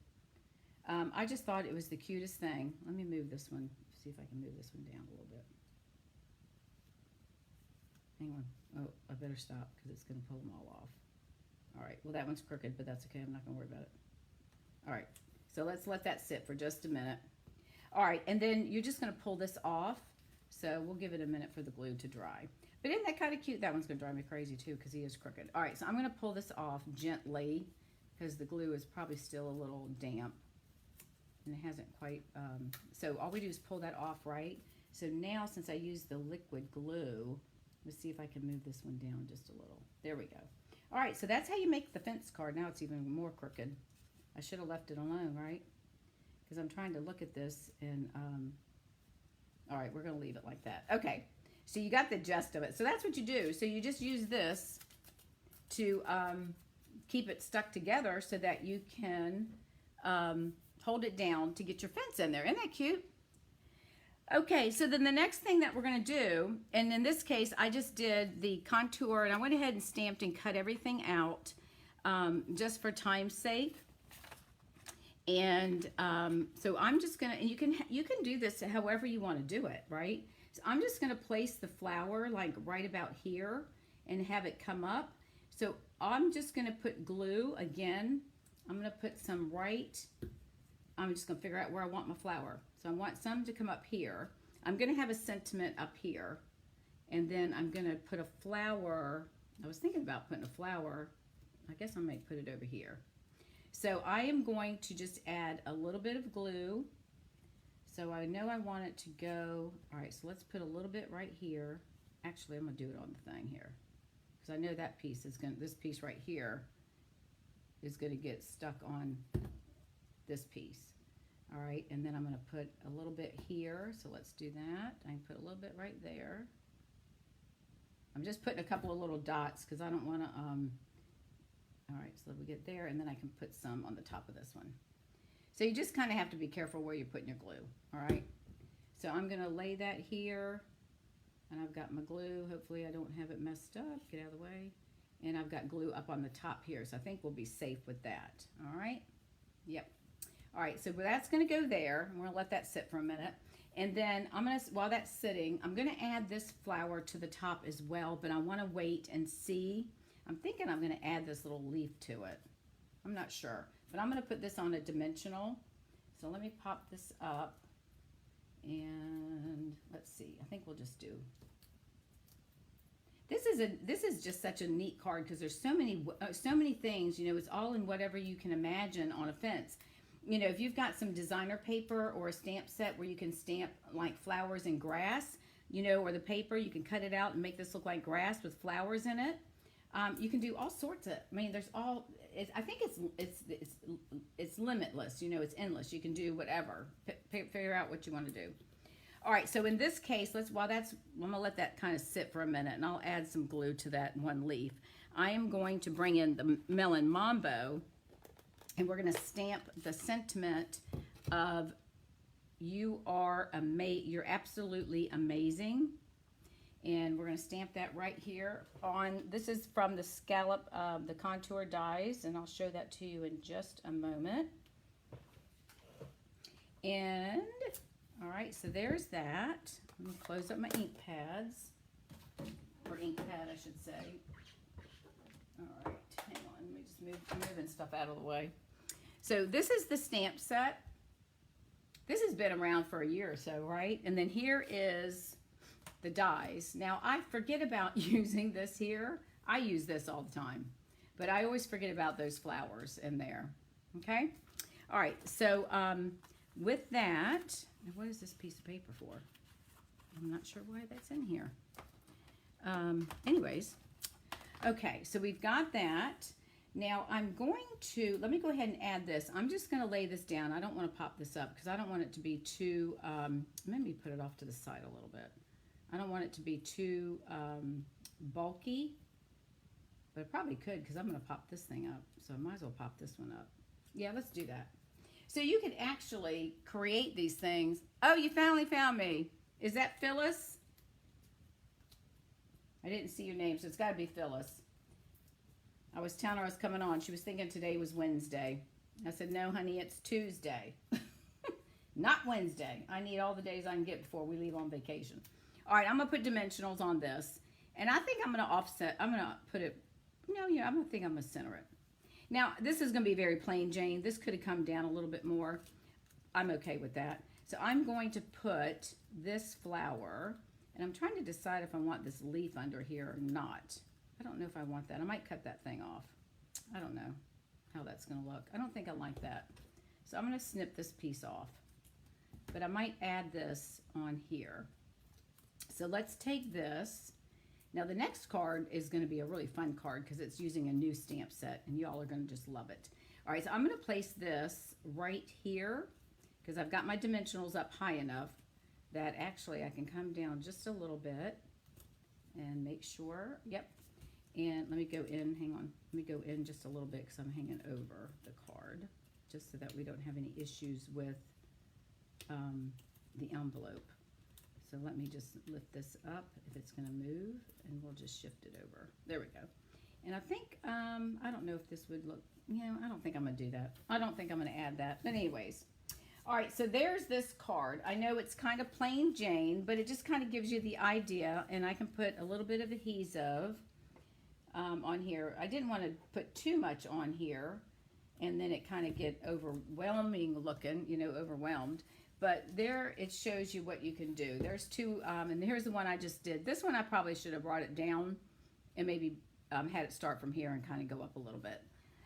I just thought it was the cutest thing. Let me move this one, see if I can move this one down a little bit. Hang on. Oh, I better stop because it's going to pull them all off. All right, well, that one's crooked, but that's okay. I'm not going to worry about it. All right, so let's let that sit for just a minute. All right, and then you're just going to pull this off. So we'll give it a minute for the glue to dry. But isn't that kind of cute? That one's going to drive me crazy too because he is crooked. All right, so I'm going to pull this off gently because the glue is probably still a little damp. And it hasn't quite, so all we do is pull that off, right? So now, since I used the liquid glue, let's see if I can move this one down just a little. There we go. All right, so that's how you make the fence card. Now it's even more crooked. I should have left it alone, right? Because I'm trying to look at this and, all right, we're gonna leave it like that. Okay, so you got the gist of it. So that's what you do. So you just use this to keep it stuck together so that you can hold it down to get your fence in there. Isn't that cute? Okay, so then the next thing that we're going to do, and in this case, I just did the contour, and I went ahead and stamped and cut everything out just for time's sake. And so I'm just going to, and you can do this however you want to do it, right? So I'm just going to place the flower like right about here and have it come up. So I'm just going to put glue again. I'm going to put some I'm just going to figure out where I want my flower. So I want some to come up here. I'm going to have a sentiment up here. And then I'm going to put a flower. I was thinking about putting a flower. I guess I might put it over here. So I am going to just add a little bit of glue. So I know I want it to go. All right, so let's put a little bit right here. Actually, I'm going to do it on the thing here. Because I know that piece is going to, this piece right here is going to get stuck on this piece. All right, and then I'm going to put a little bit here, so let's do that. I can put a little bit right there. I'm just putting a couple of little dots because I don't want to, all right, so we get there, and then I can put some on the top of this one. So you just kind of have to be careful where you're putting your glue, all right? So I'm going to lay that here, and I've got my glue. Hopefully I don't have it messed up. Get out of the way. And I've got glue up on the top here, so I think we'll be safe with that, all right? Yep. All right, so that's going to go there. I'm going to let that sit for a minute. And then I'm going to, while that's sitting, I'm going to add this flower to the top as well, but I want to wait and see. I'm thinking I'm going to add this little leaf to it. I'm not sure, but I'm going to put this on a dimensional. So let me pop this up. And let's see, I think we'll just do. This is just such a neat card because there's so many things, it's all in whatever you can imagine on a fence. If you've got some designer paper or a stamp set where you can stamp like flowers and grass, or the paper, you can cut it out and make this look like grass with flowers in it. You can do all sorts of, there's all, I think it's limitless, it's endless. You can do whatever, figure out what you want to do. All right, so in this case, I'm gonna let that kind of sit for a minute, and I'll add some glue to that one leaf. I am going to bring in the Melon Mambo, and we're gonna stamp the sentiment of you're absolutely amazing. And we're gonna stamp that right here on, this is from the Scallop, the contour dies, and I'll show that to you in just a moment. And all right, so there's that. I'm gonna close up my ink pads, or ink pad, I should say. All right, hang on, let me just moving stuff out of the way. So this is the stamp set. This has been around for a year or so, right? And then here is the dies. Now I forget about using this here. I use this all the time, but I always forget about those flowers in there. Okay. All right. So with that, what is this piece of paper for? I'm not sure why that's in here. Anyways, okay. So we've got that. Now I'm going to, let me go ahead and add this. I'm just going to lay this down. I don't want to pop this up because I don't want it to be too, maybe put it off to the side a little bit. I don't want it to be too bulky, but I probably could because I'm going to pop this thing up. So I might as well pop this one up. Yeah, let's do that. So you can actually create these things. Oh, you finally found me. Is that Phyllis? I didn't see your name, so it's got to be Phyllis. I was telling her I was coming on. She was thinking today was Wednesday. I said, no, honey, it's Tuesday. Not Wednesday. I need all the days I can get before we leave on vacation. All right, I'm going to put dimensionals on this. And I think I'm going to offset. I'm going to put it, I think I'm going to center it. Now, this is going to be very plain Jane. This could have come down a little bit more. I'm okay with that. So I'm going to put this flower, and I'm trying to decide if I want this leaf under here or not. I don't know if I want that. I might cut that thing off. I don't know how that's going to look. I don't think I like that. So I'm going to snip this piece off. But I might add this on here. So let's take this. Now the next card is going to be a really fun card because it's using a new stamp set, and y'all are going to just love it. All right, so I'm going to place this right here because I've got my dimensionals up high enough that actually I can come down just a little bit and make sure. Yep. And let me go in, hang on. Let me go in just a little bit because I'm hanging over the card just so that we don't have any issues with the envelope. So let me just lift this up if it's going to move, and we'll just shift it over. There we go. And I think, I don't know if this would look, I don't think I'm going to do that. I don't think I'm going to add that. But anyways, all right, so there's this card. I know it's kind of plain Jane, but it just kind of gives you the idea, and I can put a little bit of adhesive on here. I didn't want to put too much on here, and then it kind of get overwhelming looking, overwhelmed. But there it shows you what you can do. There's two, and here's the one I just did. This one I probably should have brought it down and maybe had it start from here and kind of go up a little bit.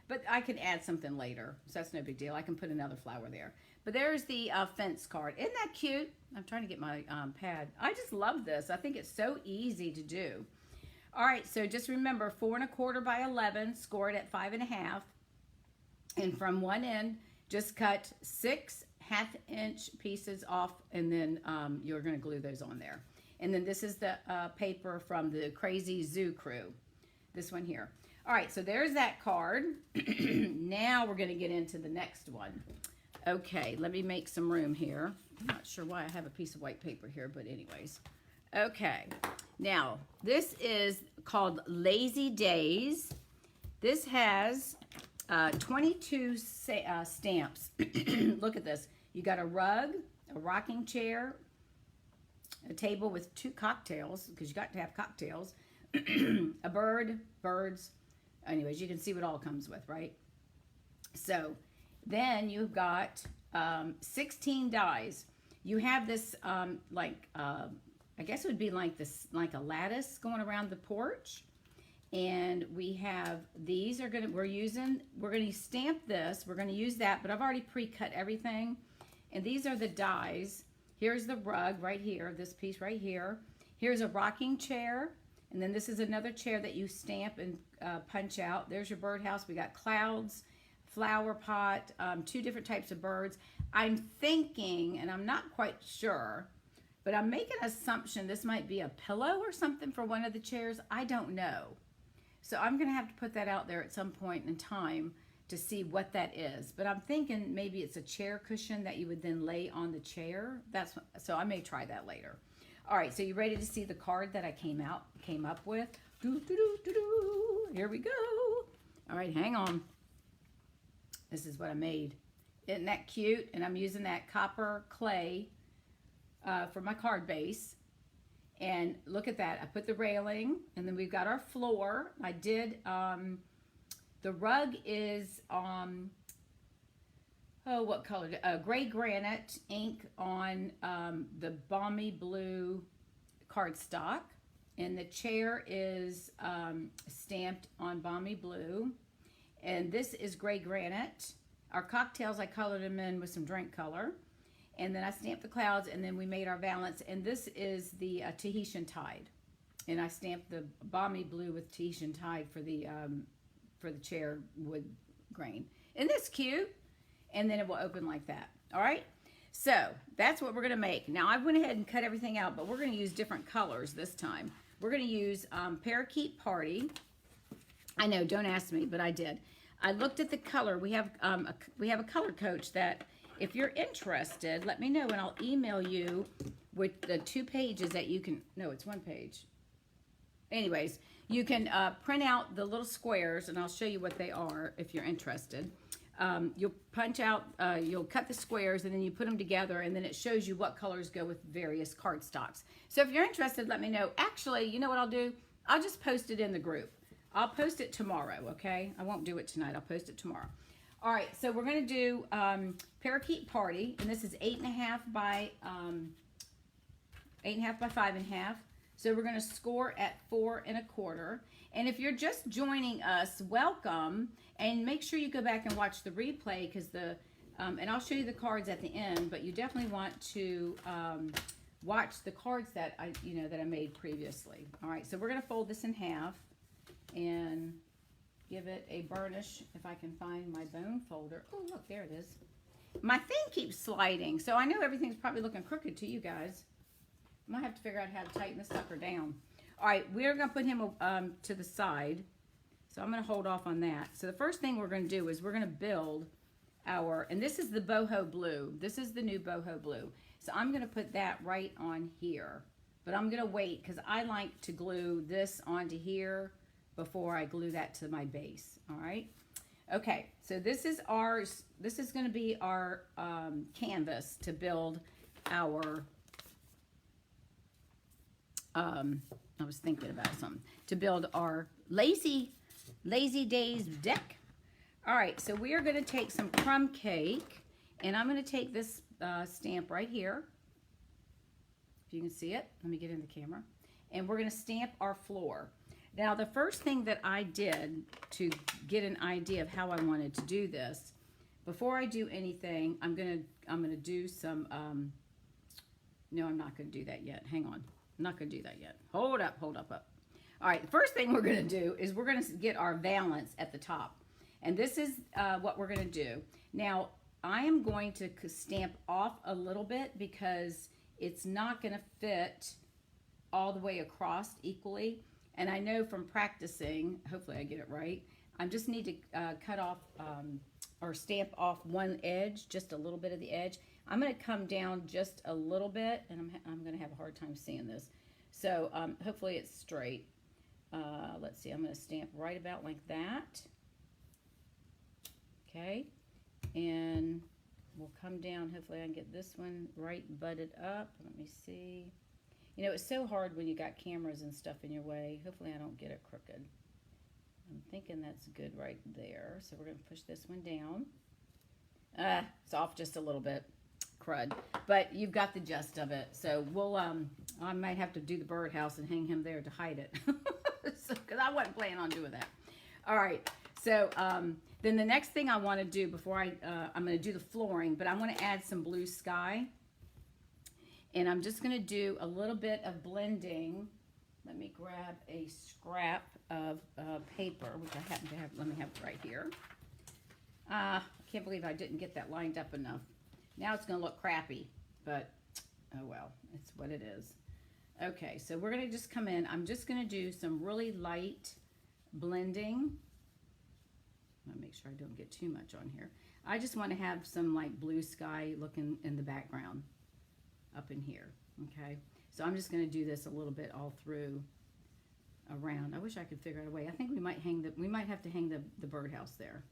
But I can add something later, so that's no big deal. I can put another flower there. But there's the fence card. Isn't that cute? I'm trying to get my pad. I just love this. I think it's so easy to do. All right, so just remember 4 1/4 by 11, score it at 5 1/2. And from one end, just cut 6 1/2-inch pieces off, and then you're going to glue those on there. And then this is the paper from the Crazy Zoo Crew, this one here. All right, so there's that card. Now we're going to get into the next one. Okay, let me make some room here. I'm not sure why I have a piece of white paper here, but anyways. Okay, now this is called Lazy Days. This has 22 stamps. Look at this. You got a rug, a rocking chair, a table with 2 cocktails, because you got to have cocktails, a bird, birds. Anyways, you can see what all comes with, right? So then you've got 16 dies. You have this I guess it would be like this, like a lattice going around the porch. And we have, these are we're going to stamp this. We're going to use that, but I've already pre-cut everything. And these are the dies. Here's the rug right here, this piece right here. Here's a rocking chair. And then this is another chair that you stamp and punch out. There's your birdhouse. We got clouds, flower pot, 2 different types of birds. I'm thinking, and I'm not quite sure, But I'm making an assumption this might be a pillow or something for one of the chairs. I don't know. So I'm going to have to put that out there at some point in time to see what that is. But I'm thinking maybe it's a chair cushion that you would then lay on the chair. So I may try that later. All right, so you ready to see the card that I came up with? Here we go. All right, hang on. This is what I made. Isn't that cute? And I'm using that copper clay for my card base. And look at that. I put the railing, and then we've got our floor. I did, the rug is, what color? Gray granite ink on the balmy blue cardstock. And the chair is stamped on balmy blue. And this is gray granite. Our cocktails, I colored them in with some drink color. And then I stamped the clouds, and then we made our valance. And this is the Tahitian Tide. And I stamped the balmy blue with Tahitian Tide for the chair wood grain. Isn't this cute? And then it will open like that. All right? So that's what we're going to make. Now, I went ahead and cut everything out, but we're going to use different colors this time. We're going to use Parakeet Party. I know, don't ask me, but I did. I looked at the color. We have a color coach that, if you're interested, let me know, and I'll email you with the 2 pages that you can, no, it's 1 page. Anyways, you can print out the little squares, and I'll show you what they are if you're interested. You'll punch out, you'll cut the squares, and then you put them together, and then it shows you what colors go with various cardstocks. So if you're interested, let me know. Actually, you know what I'll do? I'll just post it in the group. I'll post it tomorrow, okay? I won't do it tonight. I'll post it tomorrow. All right, so we're going to do Parakeet Party, and this is 8.5 by 5.5. So we're going to score at 4 1/4. And if you're just joining us, welcome, and make sure you go back and watch the replay, because and I'll show you the cards at the end. But you definitely want to watch the cards that I made previously. All right, so we're going to fold this in half and give it a burnish, if I can find my bone folder. Oh, look, there it is. My thing keeps sliding, so I know everything's probably looking crooked to you guys. I might have to figure out how to tighten this sucker down. All right, we're going to put him to the side, so I'm going to hold off on that. So the first thing we're going to do is we're going to build and this is the boho blue. This is the new boho blue. So I'm going to put that right on here, but I'm going to wait because I like to glue this onto here before I glue that to my base. All right. Okay. So this is ours. This is going to be our canvas to build our, I was thinking about something, to build our Lazy Days deck. All right. So we are going to take some crumb cake, and I'm going to take this stamp right here. If you can see it, let me get in the camera. And we're going to stamp our floor. Now, the first thing that I did to get an idea of how I wanted to do this, before I do anything, I'm gonna do some. No, I'm not gonna do that yet. Hang on, I'm not gonna do that yet. Hold up. All right, the first thing we're gonna do is we're gonna get our valance at the top, and this is what we're gonna do. Now, I am going to stamp off a little bit because it's not gonna fit all the way across equally. And I know from practicing, hopefully I get it right, I just need to cut off or stamp off one edge, just a little bit of the edge. I'm going to come down just a little bit, and I'm going to have a hard time seeing this. So hopefully it's straight. Let's see, I'm going to stamp right about like that. Okay, and we'll come down. Hopefully I can get this one right butted up. Let me see. You know, it's so hard when you got cameras and stuff in your way. Hopefully I don't get it crooked. I'm thinking that's good right there. So we're going to push this one down. It's off just a little bit. Crud. But you've got the gist of it. So we'll, I might have to do the birdhouse and hang him there to hide it. Because I wasn't planning on doing that. All right. So then the next thing I want to do before I'm going to do the flooring, but I want to add some blue sky. And I'm just going to do a little bit of blending. Let me grab a scrap of paper, which I happen to have. Let me have it right here. I can't believe I didn't get that lined up enough. Now it's going to look crappy, but Oh well, it's what it is. Okay, so we're gonna just come in. I'm just gonna do some really light blending. I'm gonna make sure I don't get too much on here. I just want to have some like blue sky looking in the background up in here. Okay, so I'm just gonna do this a little bit all through around. I wish I could figure out a way. I think we might have to hang the birdhouse there.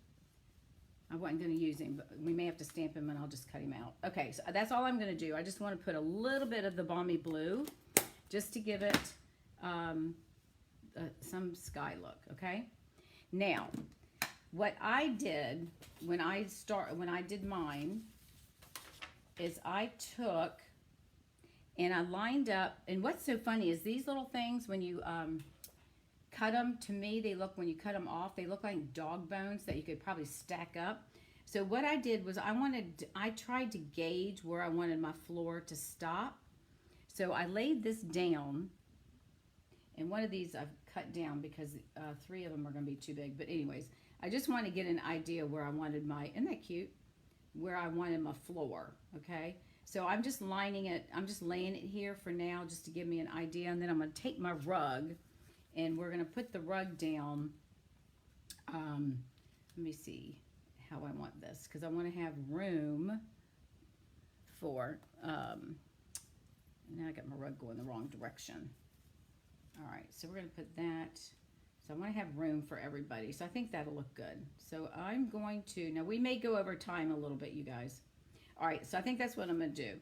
I wasn't going to use him, but we may have to stamp him and I'll just cut him out. Okay, so that's all I'm going to do. I just want to put a little bit of the Balmy Blue just to give it some sky look, okay? Now, what I did when I did mine is I took and I lined up, and what's so funny is these little things, when you cut them, to me, when you cut them off, they look like dog bones that you could probably stack up. So what I did was I tried to gauge where I wanted my floor to stop. So I laid this down, and one of these I've cut down because 3 of them are going to be too big. But anyways, I just want to get an idea where I wanted isn't that cute? Where I wanted my floor, okay? So I'm just laying it here for now just to give me an idea. And then I'm going to take my rug, and we're going to put the rug down. Let me see how I want this, because I want to have room for, now I got my rug going the wrong direction. All right, so we're going to put that. So I want to have room for everybody. So I think that'll look good. So I'm going to, now we may go over time a little bit, you guys. All right, so I think that's what I'm going to do.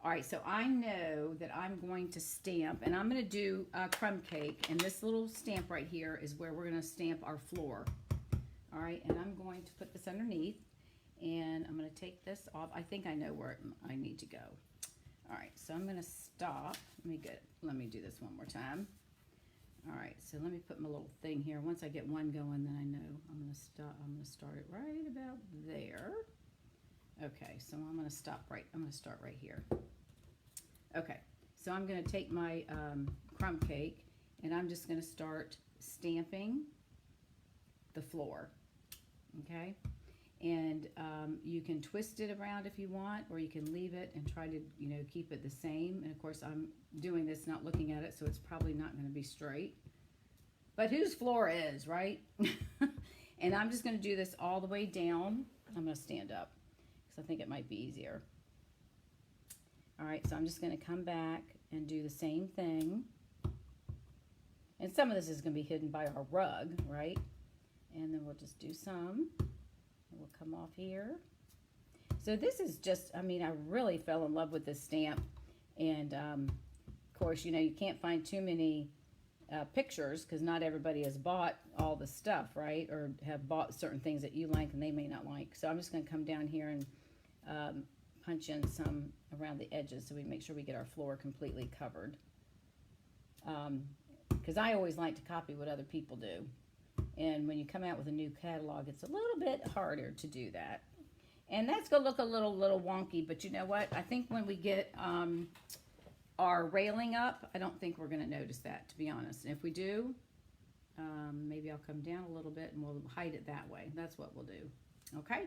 All right, so I know that I'm going to stamp, and I'm going to do crumb cake, and this little stamp right here is where we're going to stamp our floor. All right, and I'm going to put this underneath, and I'm going to take this off. I think I know where I need to go. All right, so I'm going to stop. Let me do this one more time. All right, so let me put my little thing here. Once I get one going, then I know I'm going to stop. I'm going to start it right about there. Okay, so I'm going to start right here. Okay, so I'm going to take my crumb cake, and I'm just going to start stamping the floor. Okay, and you can twist it around if you want, or you can leave it and try to, keep it the same. And of course, I'm doing this not looking at it, so it's probably not going to be straight. But whose floor is, right? And I'm just going to do this all the way down. I'm going to stand up, I think it might be easier. All right, so I'm just going to come back and do the same thing. And some of this is going to be hidden by our rug, right? And then we'll just do some. We'll come off here. So this is just, I really fell in love with this stamp. And, of course, you can't find too many pictures because not everybody has bought all the stuff, right? Or have bought certain things that you like and they may not like. So I'm just going to come down here and punch in some around the edges so we make sure we get our floor completely covered. Because I always like to copy what other people do. And when you come out with a new catalog, it's a little bit harder to do that. And that's going to look a little wonky, but you know what? I think when we get our railing up, I don't think we're going to notice that, to be honest. And if we do, maybe I'll come down a little bit and we'll hide it that way. That's what we'll do. Okay?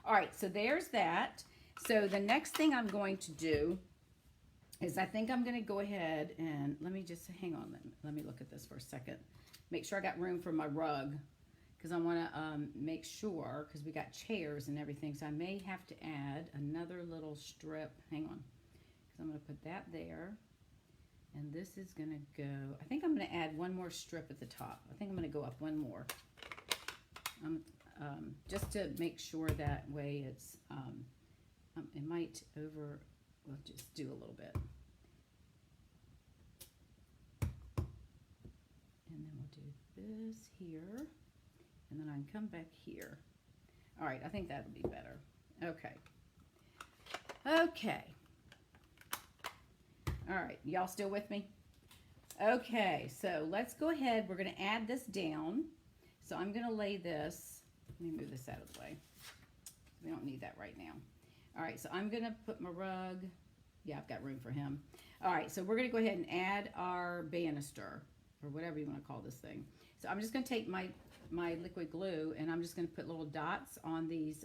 All right, so there's that. So the next thing I'm going to do is I think I'm going to go ahead and let me just hang on. Let me look at this for a second. Make sure I got room for my rug because I want to make sure, because we got chairs and everything, so I may have to add another little strip. Hang on. So I'm going to put that there. And this is going to go, I think I'm going to add one more strip at the top. I think I'm going to go up one more. Just to make sure that way it's, it might we'll just do a little bit. And then we'll do this here. And then I can come back here. All right, I think that'll be better. Okay. Okay. All right, y'all still with me? Okay, so let's go ahead. We're going to add this down. So I'm going to lay this. Let me move this out of the way. We don't need that right now. All right, so I'm going to put my rug. Yeah, I've got room for him. All right, so we're going to go ahead and add our banister, or whatever you want to call this thing. So I'm just going to take my liquid glue, and I'm just going to put little dots on these,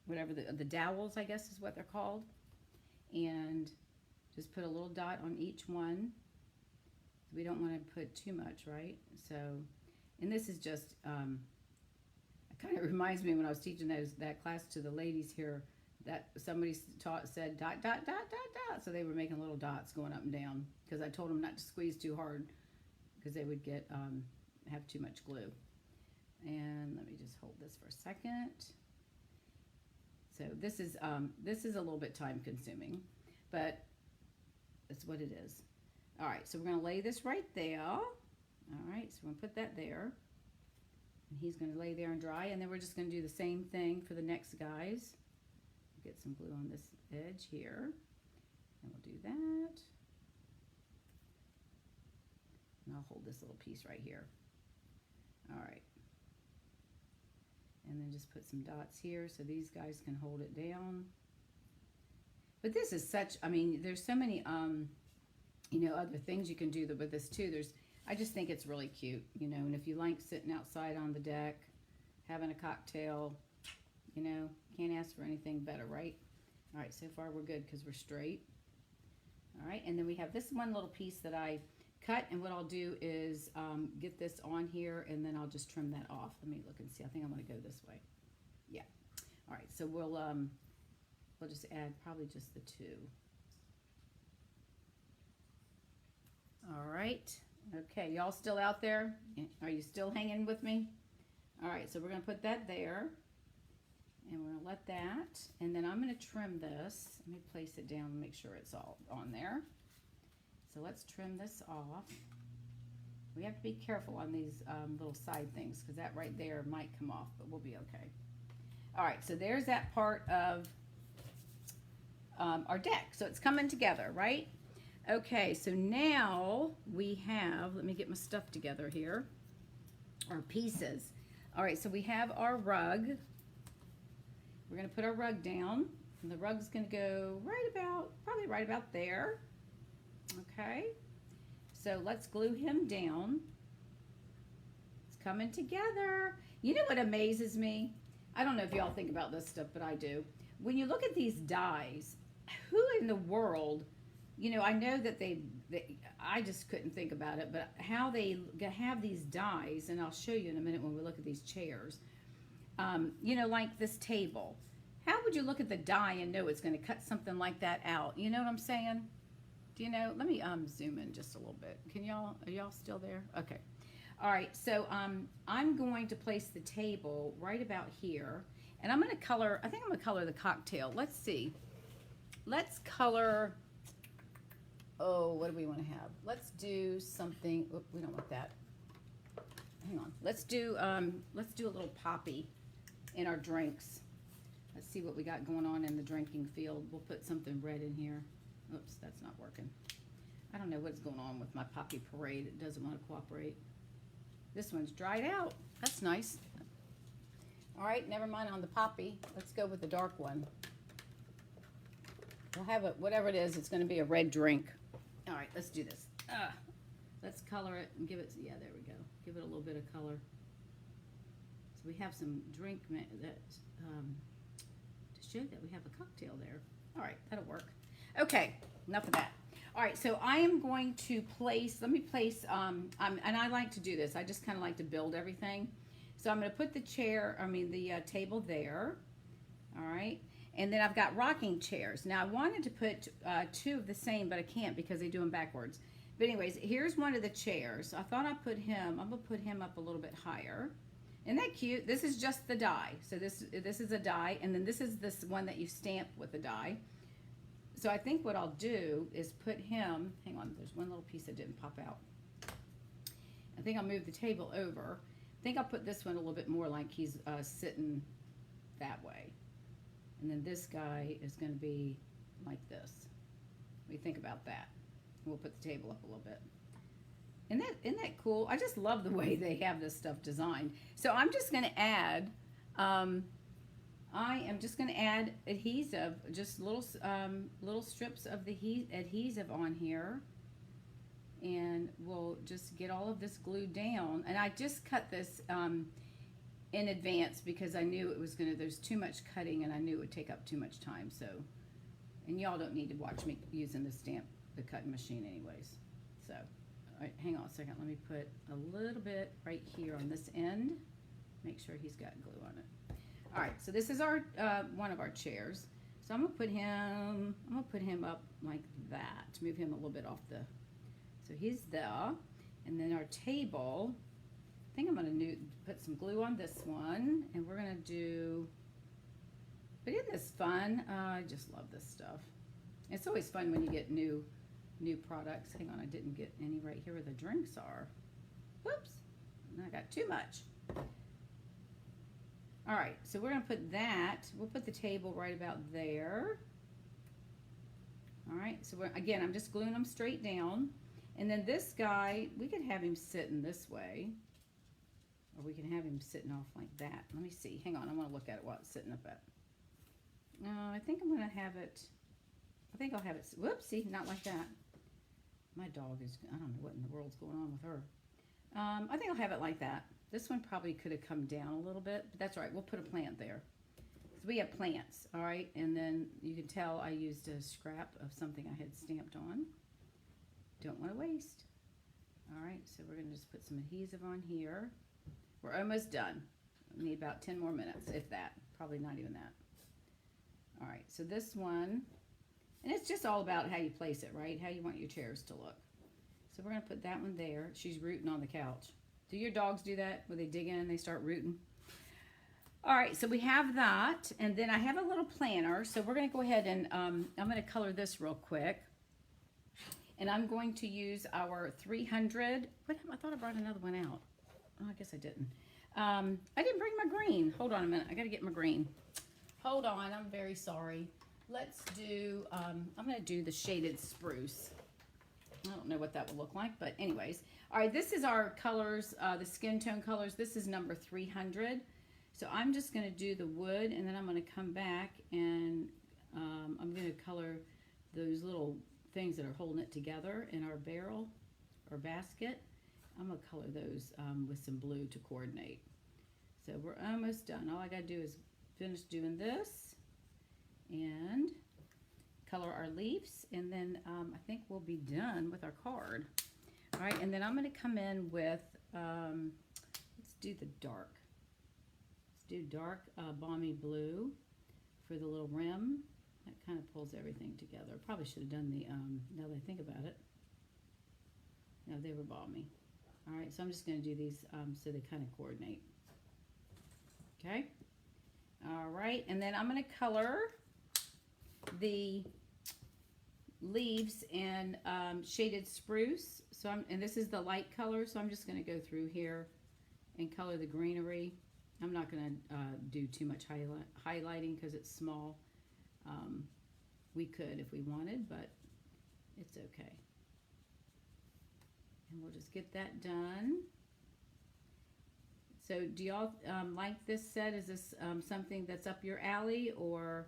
whatever the dowels, I guess is what they're called. and just put a little dot on each one. We don't want to put too much, right? So, and this is just, it kind of reminds me when I was teaching that class to the ladies here, that somebody said dot, dot, dot, dot, dot. So they were making little dots going up and down because I told them not to squeeze too hard because they would get, have too much glue. And let me just hold this for a second. So this is a little bit time consuming, but that's what it is. All right, so we're gonna lay this right there. All right, so we're gonna put that there. And he's gonna lay there and dry, and then we're just gonna do the same thing for the next guys. Get some glue on this edge here, and we'll do that. And I'll hold this little piece right here. All right. And then just put some dots here so these guys can hold it down. But this is such, I mean, there's so many, you know, other things you can do with this too. I just think it's really cute, you know, and if you like sitting outside on the deck, having a cocktail, you know, can't ask for anything better, right? All right, so far we're good because we're straight. All right, and then we have this one little piece that I cut, and what I'll do is get this on here, and then I'll just trim that off. Let me look and see. I think I'm going to go this way. Yeah. All right, so we'll just add probably just the two. All right. Okay, y'all still out there? Are you still hanging with me? All right, so we're going to put that there, and we're going to let that, and then I'm going to trim this. Let me place it down and make sure it's all on there. So let's trim this off. We have to be careful on these little side things because that right there might come off, but we'll be okay. All right, so there's that part of our deck. So it's coming together, right? Okay, so now we have, let me get my stuff together here, our pieces. All right, so we have our rug. We're gonna put our rug down, and the rug's gonna go probably right about there. Okay, so let's glue him down. It's coming together. You know what amazes me? I don't know if y'all think about this stuff, but I do. When you look at these dies, who in the world, you know, I know that I just couldn't think about it, but how they have these dies, and I'll show you in a minute when we look at these chairs. You know, like this table. How would you look at the die and know it's going to cut something like that out? You know what I'm saying? Do you know? Let me zoom in just a little bit. Are y'all still there? Okay. All right, so I'm going to place the table right about here, and I'm going to color, I think I'm going to color the cocktail. Let's see. Let's color, oh, what do we want to have? Let's do something, oh, we don't want that. Hang on. Let's do a little poppy in our drinks. Let's see what we got going on in the drinking field. We'll put something red in here. Oops, that's not working. I don't know what's going on with my poppy parade. It doesn't want to cooperate. This one's dried out. That's nice. All right, never mind on the poppy. Let's go with the dark one. We'll have it, whatever it is, it's going to be a red drink. All right, let's do this. Let's color it and give it, yeah, there we go. Give it a little bit of color. So we have some drink that to show that we have a cocktail there. All right, that'll work. Okay, enough of that. All right, so I am going to place, let me place, and I like to do this. I just kind of like to build everything. So I'm going to put the table there. All right, and then I've got rocking chairs. Now I wanted to put two of the same, but I can't because they do them backwards. But anyways, here's one of the chairs. I thought I'd put him, I'm going to put him up a little bit higher. Isn't that cute? This is just the die. So this is a die, and then this is this one that you stamp with a die. So I think what I'll do is put him, hang on, there's one little piece that didn't pop out. I think I'll move the table over. I think I'll put this one a little bit more like he's sitting that way. And then this guy is going to be like this. What do you think about that? We'll put the table up a little bit. Isn't that cool? I just love the way they have this stuff designed. So I'm just going to add, I am just going to add adhesive, just little strips of the adhesive on here. And we'll just get all of this glued down. And I just cut this in advance because I knew it was there's too much cutting and I knew it would take up too much time. So, And y'all don't need to watch me using the cutting machine anyways. So, all right, hang on a second. Let me put a little bit right here on this end. Make sure he's got glue on it. All right, so this is our one of our chairs. So I'm gonna put him up like that to move him a little bit off the. So he's there, and then our table. I think I'm gonna put some glue on this one, and we're gonna do. But isn't this fun? I just love this stuff. It's always fun when you get new products. Hang on, I didn't get any right here where the drinks are. Whoops, I got too much. All right, so we're gonna put that. We'll put the table right about there. All right, so again, I'm just gluing them straight down. And then this guy, we could have him sitting this way, or we can have him sitting off like that. Let me see. Hang on, I want to look at it while it's sitting up at. No, I think I'm gonna have it. I think I'll have it. Whoopsie, not like that. My dog is. I don't know what in the world's going on with her. I think I'll have it like that. This one probably could have come down a little bit, but that's all right. We'll put a plant there. So we have plants, all right? And then you can tell I used a scrap of something I had stamped on. Don't want to waste. All right, so we're gonna just put some adhesive on here. We're almost done. We need about 10 more minutes, if that. Probably not even that. All right, so this one, and it's just all about how you place it, right? How you want your chairs to look. So we're gonna put that one there. She's rooting on the couch. Do your dogs do that? Where they dig in and they start rooting? All right, so we have that. And then I have a little planner. So we're going to go ahead and I'm going to color this real quick. And I'm going to use our 300. I thought I brought another one out. Oh, I guess I didn't. I didn't bring my green. Hold on a minute. I got to get my green. Hold on. I'm very sorry. Let's do, I'm going to do the shaded spruce. I don't know what that will look like, but anyways. All right, this is our colors, the skin tone colors. This is number 300. So I'm just going to do the wood, and then I'm going to come back and I'm going to color those little things that are holding it together in our barrel or basket. I'm going to color those with some blue to coordinate. So we're almost done. All I got to do is finish doing this and color our leaves, and then I think we'll be done with our card. All right, and then I'm going to come in with, let's do the dark. Let's do dark balmy blue for the little rim. That kind of pulls everything together. Probably should have done the, now that I think about it. No, they were balmy. All right, so I'm just going to do these so they kind of coordinate. Okay. All right, and then I'm going to color the leaves in shaded spruce. So and this is the light color, so I'm just going to go through here and color the greenery. I'm not going to do too much highlighting because it's small. We could if we wanted, but it's okay. And we'll just get that done. So do y'all like this set? Is this something that's up your alley, or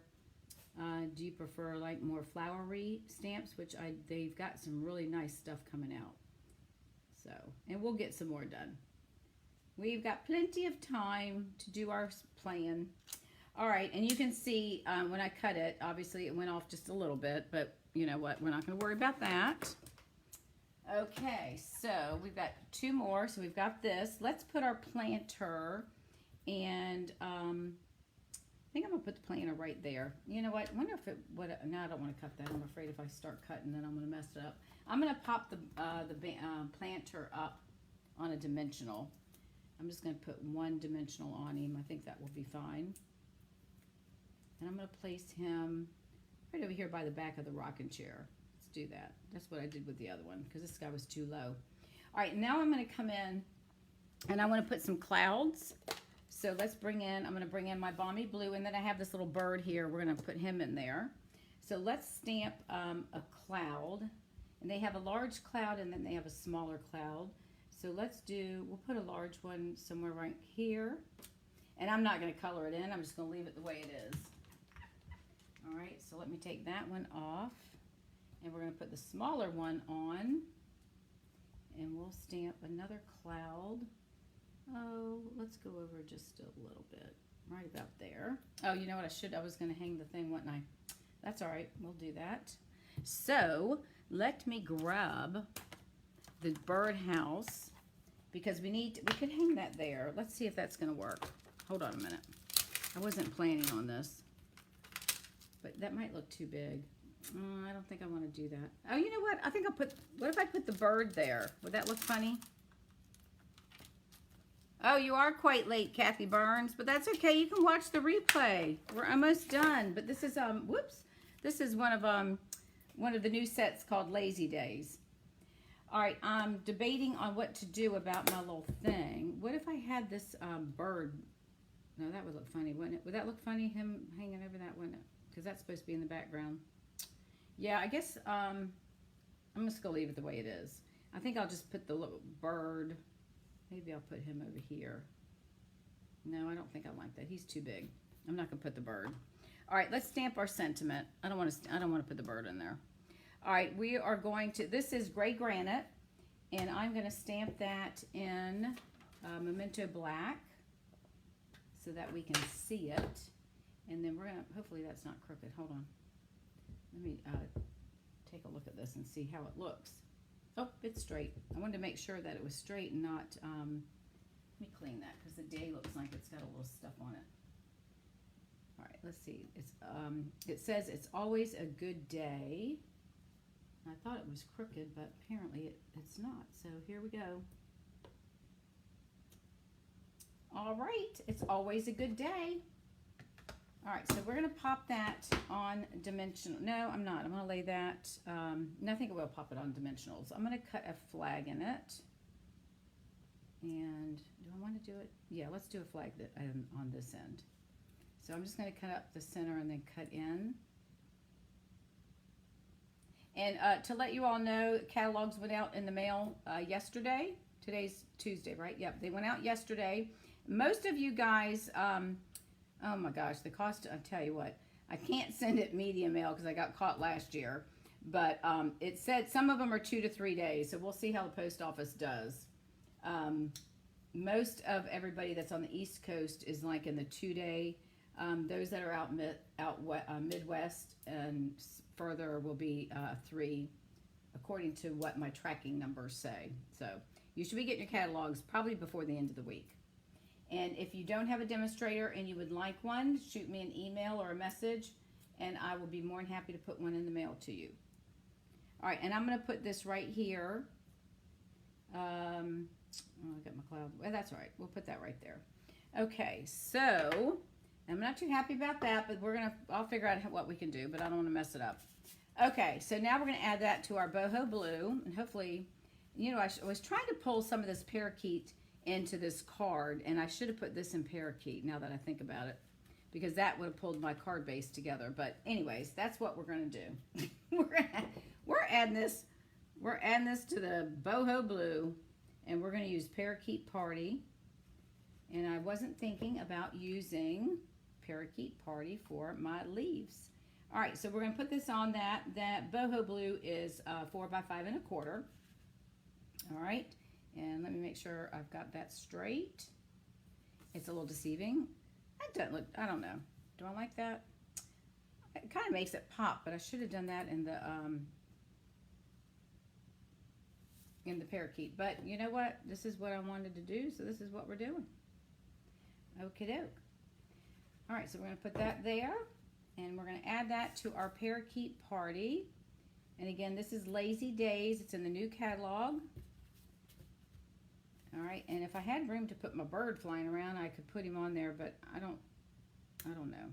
do you prefer like more flowery stamps, which they've got some really nice stuff coming out. So, and we'll get some more done. We've got plenty of time to do our plan. All right, and you can see when I cut it, obviously it went off just a little bit, but you know what? We're not going to worry about that. Okay, so we've got two more. So we've got this. Let's put our planter, and I think I'm going to put the planter right there. You know what? I wonder if it would. No, I don't want to cut that. I'm afraid if I start cutting, then I'm going to mess it up. I'm going to pop the planter up on a dimensional. I'm just going to put one dimensional on him. I think that will be fine. And I'm going to place him right over here by the back of the rocking chair. Let's do that. That's what I did with the other one because this guy was too low. All right, now I'm going to come in and I want to put some clouds. So let's I'm going to bring in my balmy blue, and then I have this little bird here. We're going to put him in there. So let's stamp a cloud, and they have a large cloud and then they have a smaller cloud. So we'll put a large one somewhere right here. And I'm not going to color it in. I'm just going to leave it the way it is. All right, so let me take that one off. And we're going to put the smaller one on. And we'll stamp another cloud. Oh, let's go over just a little bit. Right about there. Oh, you know what? I was going to hang the thing, wasn't I? That's all right. We'll do that. So let me grab the birdhouse because we could hang that there. Let's see if that's going to work. Hold on a minute. I wasn't planning on this, but that might look too big. I don't think I want to do that. Oh, you know what? I think what if I put the bird there? Would that look funny? Oh, you are quite late, Kathy Burns, but that's okay. You can watch the replay. We're almost done, but this is, whoops. This is one of the new sets called Lazy Days. All right, I'm debating on what to do about my little thing. What if I had this bird? No, that would look funny, wouldn't it? Would that look funny, him hanging over that, wouldn't it? Because that's supposed to be in the background. Yeah, I guess I'm just going to leave it the way it is. I think I'll just put the little bird. Maybe I'll put him over here. No, I don't think I like that. He's too big. I'm not going to put the bird. All right, let's stamp our sentiment. I don't want to put the bird in there. All right, we are going to, this is gray granite, and I'm going to stamp that in Memento Black so that we can see it. And then we're going to, hopefully that's not crooked. Hold on. Let me take a look at this and see how it looks. Oh, it's straight. I wanted to make sure that it was straight and not, let me clean that because the day looks like it's got a little stuff on it. All right, let's see. It's, it says it's always a good day. I thought it was crooked, but apparently it's not. So here we go. All right, it's always a good day. All right, so we're going to pop that on dimensional. No, I'm not. I'm going to lay that. No, I think I will pop it on dimensionals. I'm going to cut a flag in it. And do I want to do it? Yeah, let's do a flag that on this end. So I'm just going to cut up the center and then cut in. And to let you all know, catalogs went out in the mail yesterday. Today's Tuesday, right? Yep, they went out yesterday. Most of you guys... oh my gosh, the cost, I'll tell you what, I can't send it media mail because I got caught last year, but it said some of them are 2 to 3 days, so we'll see how the post office does. Most of everybody that's on the East Coast is like in the 2-day. Those that are out Midwest and further will be 3, according to what my tracking numbers say. So you should be getting your catalogs probably before the end of the week. And if you don't have a demonstrator and you would like one, shoot me an email or a message, and I will be more than happy to put one in the mail to you. All right, and I'm going to put this right here. Oh, I got my cloud. Well, that's all right. We'll put that right there. Okay, so I'm not too happy about that, but I'll figure out what we can do, but I don't want to mess it up. Okay, so now we're going to add that to our boho blue, and hopefully, you know, I was trying to pull some of this parakeet into this card, and I should have put this in parakeet now that I think about it, because that would have pulled my card base together. But anyways, that's what we're going to do. we're adding this to the boho blue, and we're going to use Parakeet Party. And I wasn't thinking about using Parakeet Party for my leaves. All right, so we're going to put this on that. That boho blue is 4 by 5 1/4. All right. And let me make sure I've got that straight. It's a little deceiving. That doesn't look, I don't know. Do I like that? It kind of makes it pop, but I should have done that in the parakeet. But you know what? This is what I wanted to do, so this is what we're doing. Okie doke. All right, so we're going to put that there, and we're going to add that to our Parakeet Party. And again, this is Lazy Days. It's in the new catalog. All right, and if I had room to put my bird flying around, I could put him on there, but I don't know.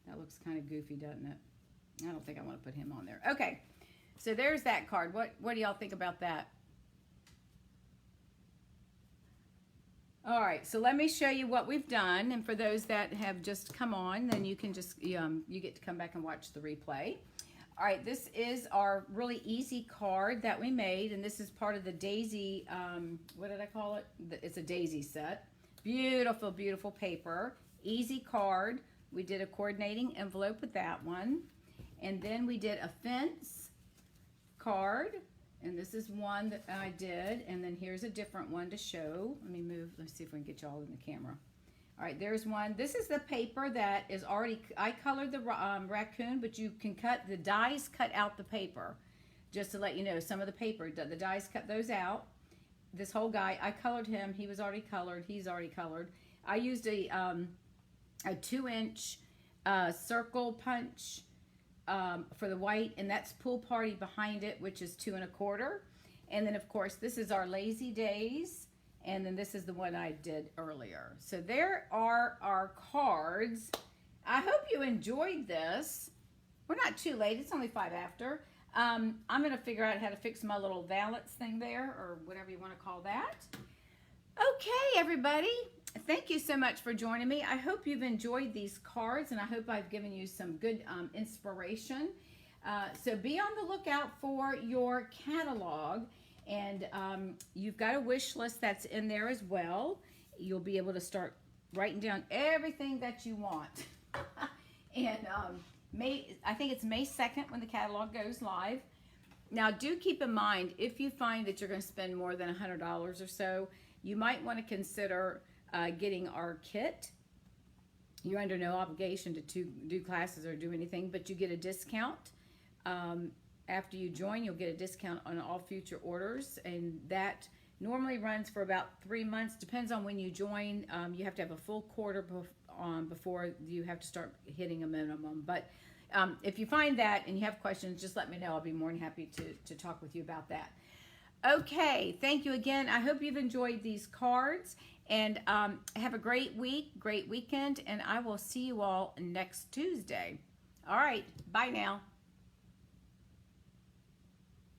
That looks kind of goofy, doesn't it? I don't think I want to put him on there. Okay, so there's that card. What do y'all think about that? All right, so let me show you what we've done, and for those that have just come on, then you can just, you get to come back and watch the replay. All right, this is our really easy card that we made, and this is part of the Daisy, what did I call it? It's a Daisy set. Beautiful, beautiful paper. Easy card. We did a coordinating envelope with that one. And then we did a fence card, and this is one that I did, and then here's a different one to show. Let me move, let's see if we can get y'all in the camera. All right, there's one. This is the paper that is already, I colored the raccoon, but you can cut, the dies cut out the paper. Just to let you know, some of the paper, the dies cut those out. This whole guy, I colored him. He was already colored. He's already colored. I used a 2-inch circle punch for the white, and that's Pool Party behind it, which is 2 1/4. And then, of course, this is our Lazy Days. And then this is the one I did earlier. So there are our cards. I hope you enjoyed this. We're not too late. It's only 5 after. I'm going to figure out how to fix my little valance thing there, or whatever you want to call that. Okay, everybody. Thank you so much for joining me. I hope you've enjoyed these cards, and I hope I've given you some good inspiration. So be on the lookout for your catalog. And you've got a wish list that's in there as well. You'll be able to start writing down everything that you want. And I think it's May 2nd when the catalog goes live. Now, do keep in mind, if you find that you're going to spend more than $100 or so, you might want to consider getting our kit. You're under no obligation to do classes or do anything, but you get a discount. After you join, you'll get a discount on all future orders, and that normally runs for about 3 months. Depends on when you join. You have to have a full quarter before you have to start hitting a minimum. But if you find that and you have questions, just let me know. I'll be more than happy to talk with you about that. Okay, thank you again. I hope you've enjoyed these cards, and have a great week, great weekend, and I will see you all next Tuesday. All right, bye now.